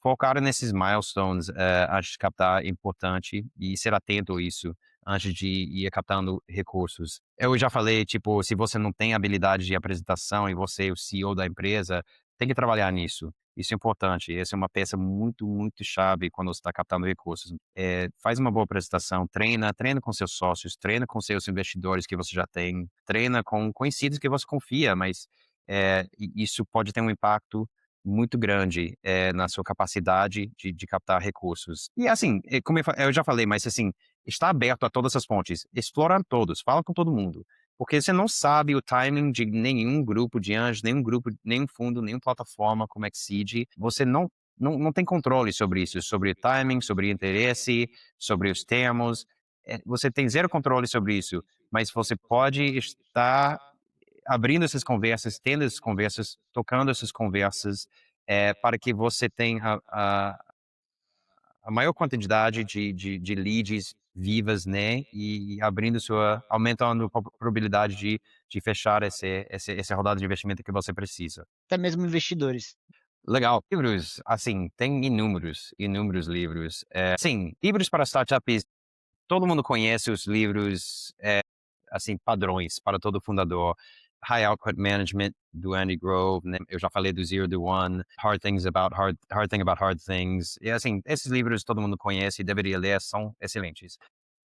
Focar nesses milestones, antes de captar é importante e ser atento a isso antes de ir captando recursos. Eu já falei, tipo, se você não tem habilidade de apresentação e você é o CEO da empresa, tem que trabalhar nisso. Isso é importante. Essa é uma peça muito, muito chave quando você está captando recursos. Faz uma boa apresentação, treina com seus sócios, treina com seus investidores que você já tem, treina com conhecidos que você confia, mas isso pode ter um impacto muito grande, na sua capacidade de captar recursos. E assim, como eu já falei, mas assim, está aberto a todas as fontes, explora todos, fala com todo mundo, porque você não sabe o timing de nenhum grupo de anjos, nenhum grupo, nenhum fundo, nenhuma plataforma como Exceed, você não tem controle sobre isso, sobre o timing, sobre o interesse, sobre os termos, você tem zero controle sobre isso, mas você pode estar abrindo essas conversas, tendo essas conversas, tocando essas conversas, para que você tenha a maior quantidade de leads vivas, né, e abrindo aumentando a probabilidade de fechar essa rodada de investimento que você precisa. Até mesmo investidores. Legal. Livros, assim, tem inúmeros livros. Sim, livros para startups, todo mundo conhece os livros, assim, padrões para todo fundador. High Output Management, do Andy Grove, né? Eu já falei do Zero to One, Hard Thing About Hard Things. E, assim, esses livros todo mundo conhece e deveria ler, são excelentes.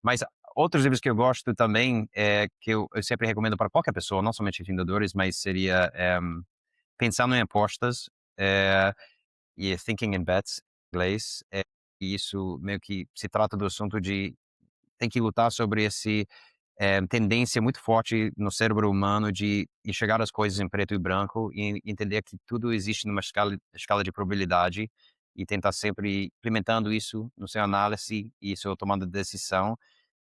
Mas outros livros que eu gosto também, que eu sempre recomendo para qualquer pessoa, não somente fundadores, mas seria Pensando em Apostas, e Thinking in Bets, em inglês. E isso meio que se trata do assunto de tem que lutar sobre esse tendência muito forte no cérebro humano de enxergar as coisas em preto e branco e entender que tudo existe numa escala de probabilidade e tentar sempre implementando isso no seu análise e sua tomada de decisão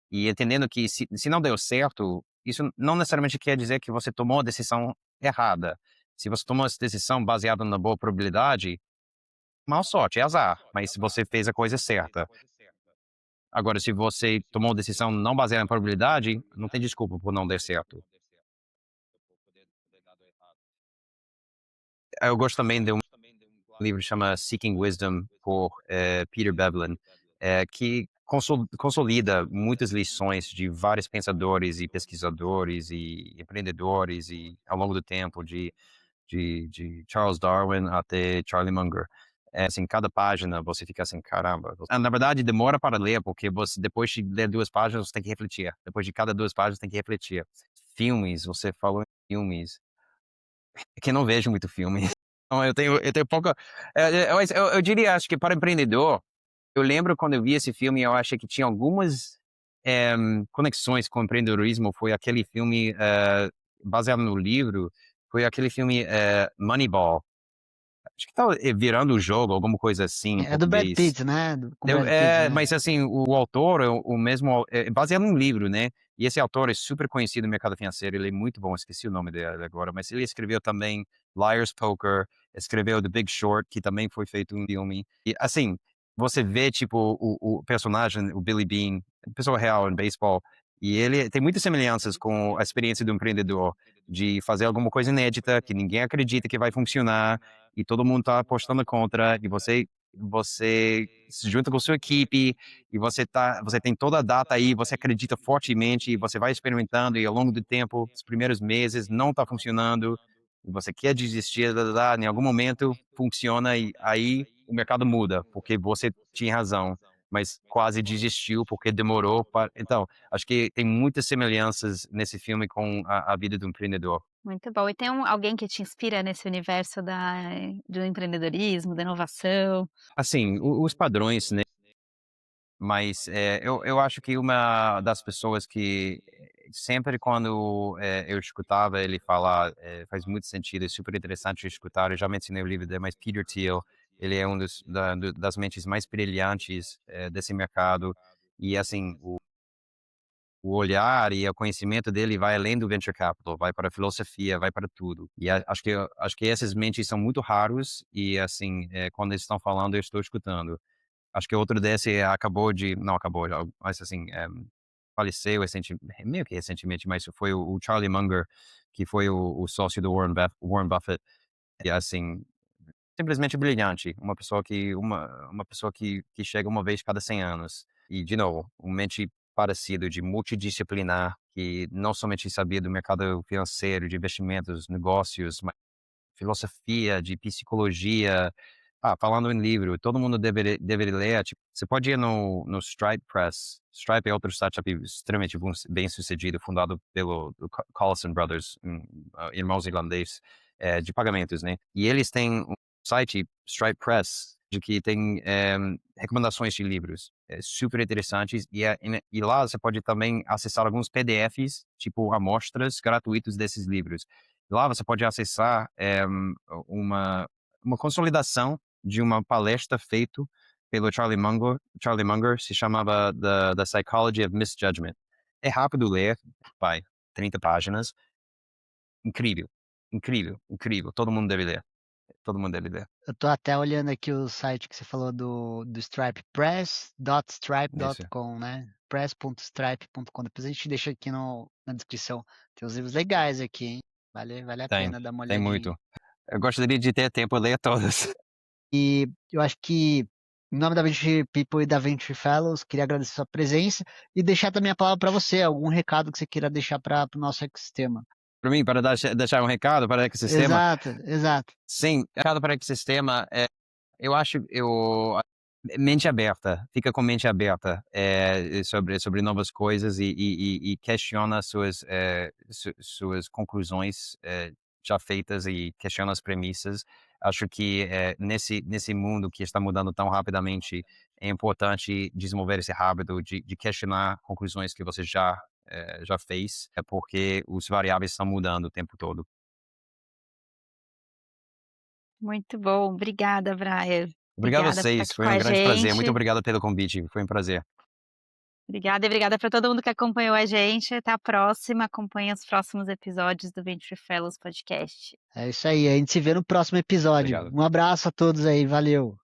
e entendendo que se não deu certo, isso não necessariamente quer dizer que você tomou a decisão errada. Se você tomou essa decisão baseada na boa probabilidade, mal sorte, é azar, mas se você fez a coisa certa. Agora, se você tomou uma decisão não baseada em probabilidade, não tem desculpa por não dar certo. Eu gosto também de um livro que chama Seeking Wisdom, por Peter Bevelin, que consolida muitas lições de vários pensadores e pesquisadores e empreendedores e ao longo do tempo de Charles Darwin até Charlie Munger. Assim, cada página você fica assim, caramba. Na verdade, demora para ler, porque você, depois de ler 2 páginas, você tem que refletir. Depois de cada 2 páginas, tem que refletir. Filmes, você falou em filmes. É que eu não vejo muito filme. Então, eu tenho pouca. Eu diria, acho que para empreendedor, eu lembro quando eu vi esse filme, eu achei que tinha algumas conexões com o empreendedorismo. Foi aquele filme baseado no livro, foi aquele filme Moneyball. Acho que tá virando o jogo, alguma coisa assim em É do Brad português. Pitt, né? Com Brad Pitt, né? Mas assim, o autor é o mesmo, é baseado num livro, né? E esse autor é super conhecido no mercado financeiro, ele é muito bom, esqueci o nome dele agora, mas ele escreveu também Liar's Poker, escreveu The Big Short, que também foi feito um filme. E assim, você vê tipo o personagem, o Billy Bean, pessoa real em beisebol, e ele tem muitas semelhanças com a experiência do empreendedor, de fazer alguma coisa inédita, que ninguém acredita que vai funcionar, e todo mundo está apostando contra, e você se junta com sua equipe e você tem toda a data aí, você acredita fortemente, e você vai experimentando e ao longo do tempo, os primeiros meses não está funcionando, e você quer desistir, em algum momento funciona e aí o mercado muda, porque você tinha razão. mas quase desistiu porque demorou para. Então, acho que tem muitas semelhanças nesse filme com a vida do empreendedor. Muito bom. E tem alguém que te inspira nesse universo do empreendedorismo, da inovação? Assim, os padrões, né? Mas eu acho que uma das pessoas que sempre quando eu escutava ele falar, faz muito sentido, é super interessante escutar. Eu já mencionei o livro dele, mas Peter Thiel, ele é um das mentes mais brilhantes desse mercado. E assim, o olhar e o conhecimento dele vai além do venture capital, vai para a filosofia, vai para tudo. E acho que essas mentes são muito raros e assim, quando eles estão falando, eu estou escutando. Acho que outro desse acabou de não acabou, já, mas assim, faleceu meio que recentemente, mas foi o Charlie Munger, que foi o sócio do Warren Buffett, e assim, simplesmente brilhante, uma pessoa que chega uma vez cada 100 anos. E de novo, uma mente parecido de multidisciplinar, que não somente sabia do mercado financeiro, de investimentos, negócios, filosofia, de psicologia. Falando em livro, todo mundo deveria ler. Tipo, você pode ir no Stripe Press. Stripe é outro startup extremamente bem-sucedido, fundado pelo Collison Brothers, irmãos irlandês, de pagamentos, né? E eles têm um site, Stripe Press, de que tem recomendações de livros super interessantes. E lá você pode também acessar alguns PDFs, tipo amostras gratuitos desses livros. Lá você pode acessar uma, uma consolidação de uma palestra feita pelo Charlie Munger se chamava The Psychology of Misjudgment. É rápido ler, pai, 30 páginas. Incrível, incrível, incrível. Todo mundo deve ler. Todo mundo deve ler. Eu tô até olhando aqui o site que você falou do Stripe, Isso. press.stripe.com, né? press.stripe.com. Depois a gente deixa aqui na descrição. Tem uns livros legais aqui, hein? Vale a Tem, pena dar uma tem olhadinha. muito. Eu gostaria de ter tempo de ler todas. E eu acho que, em nome da Venture People e da Venture Fellows, queria agradecer a sua presença e deixar também a palavra para você, algum recado que você queira deixar para o nosso ecossistema. Para mim, para deixar um recado para o ecossistema. Exato, exato. Sim, recado para o ecossistema. Eu acho, mente aberta, fica com mente aberta sobre novas coisas e questiona suas conclusões já feitas e questiona as premissas. Acho que nesse mundo que está mudando tão rapidamente, é importante desenvolver esse hábito de questionar conclusões que você já fez, porque os variáveis estão mudando o tempo todo. Muito bom. Obrigada, Brian. Obrigado a Obrigada por estar vocês, aqui com foi um a grande prazer. Muito gente. obrigado pelo convite, foi um prazer. Obrigada e obrigada para todo mundo que acompanhou a gente. Até a próxima. Acompanhe os próximos episódios do Venture Fellows Podcast. É isso aí. A gente se vê no próximo episódio. Obrigado. Um abraço a todos aí. Valeu.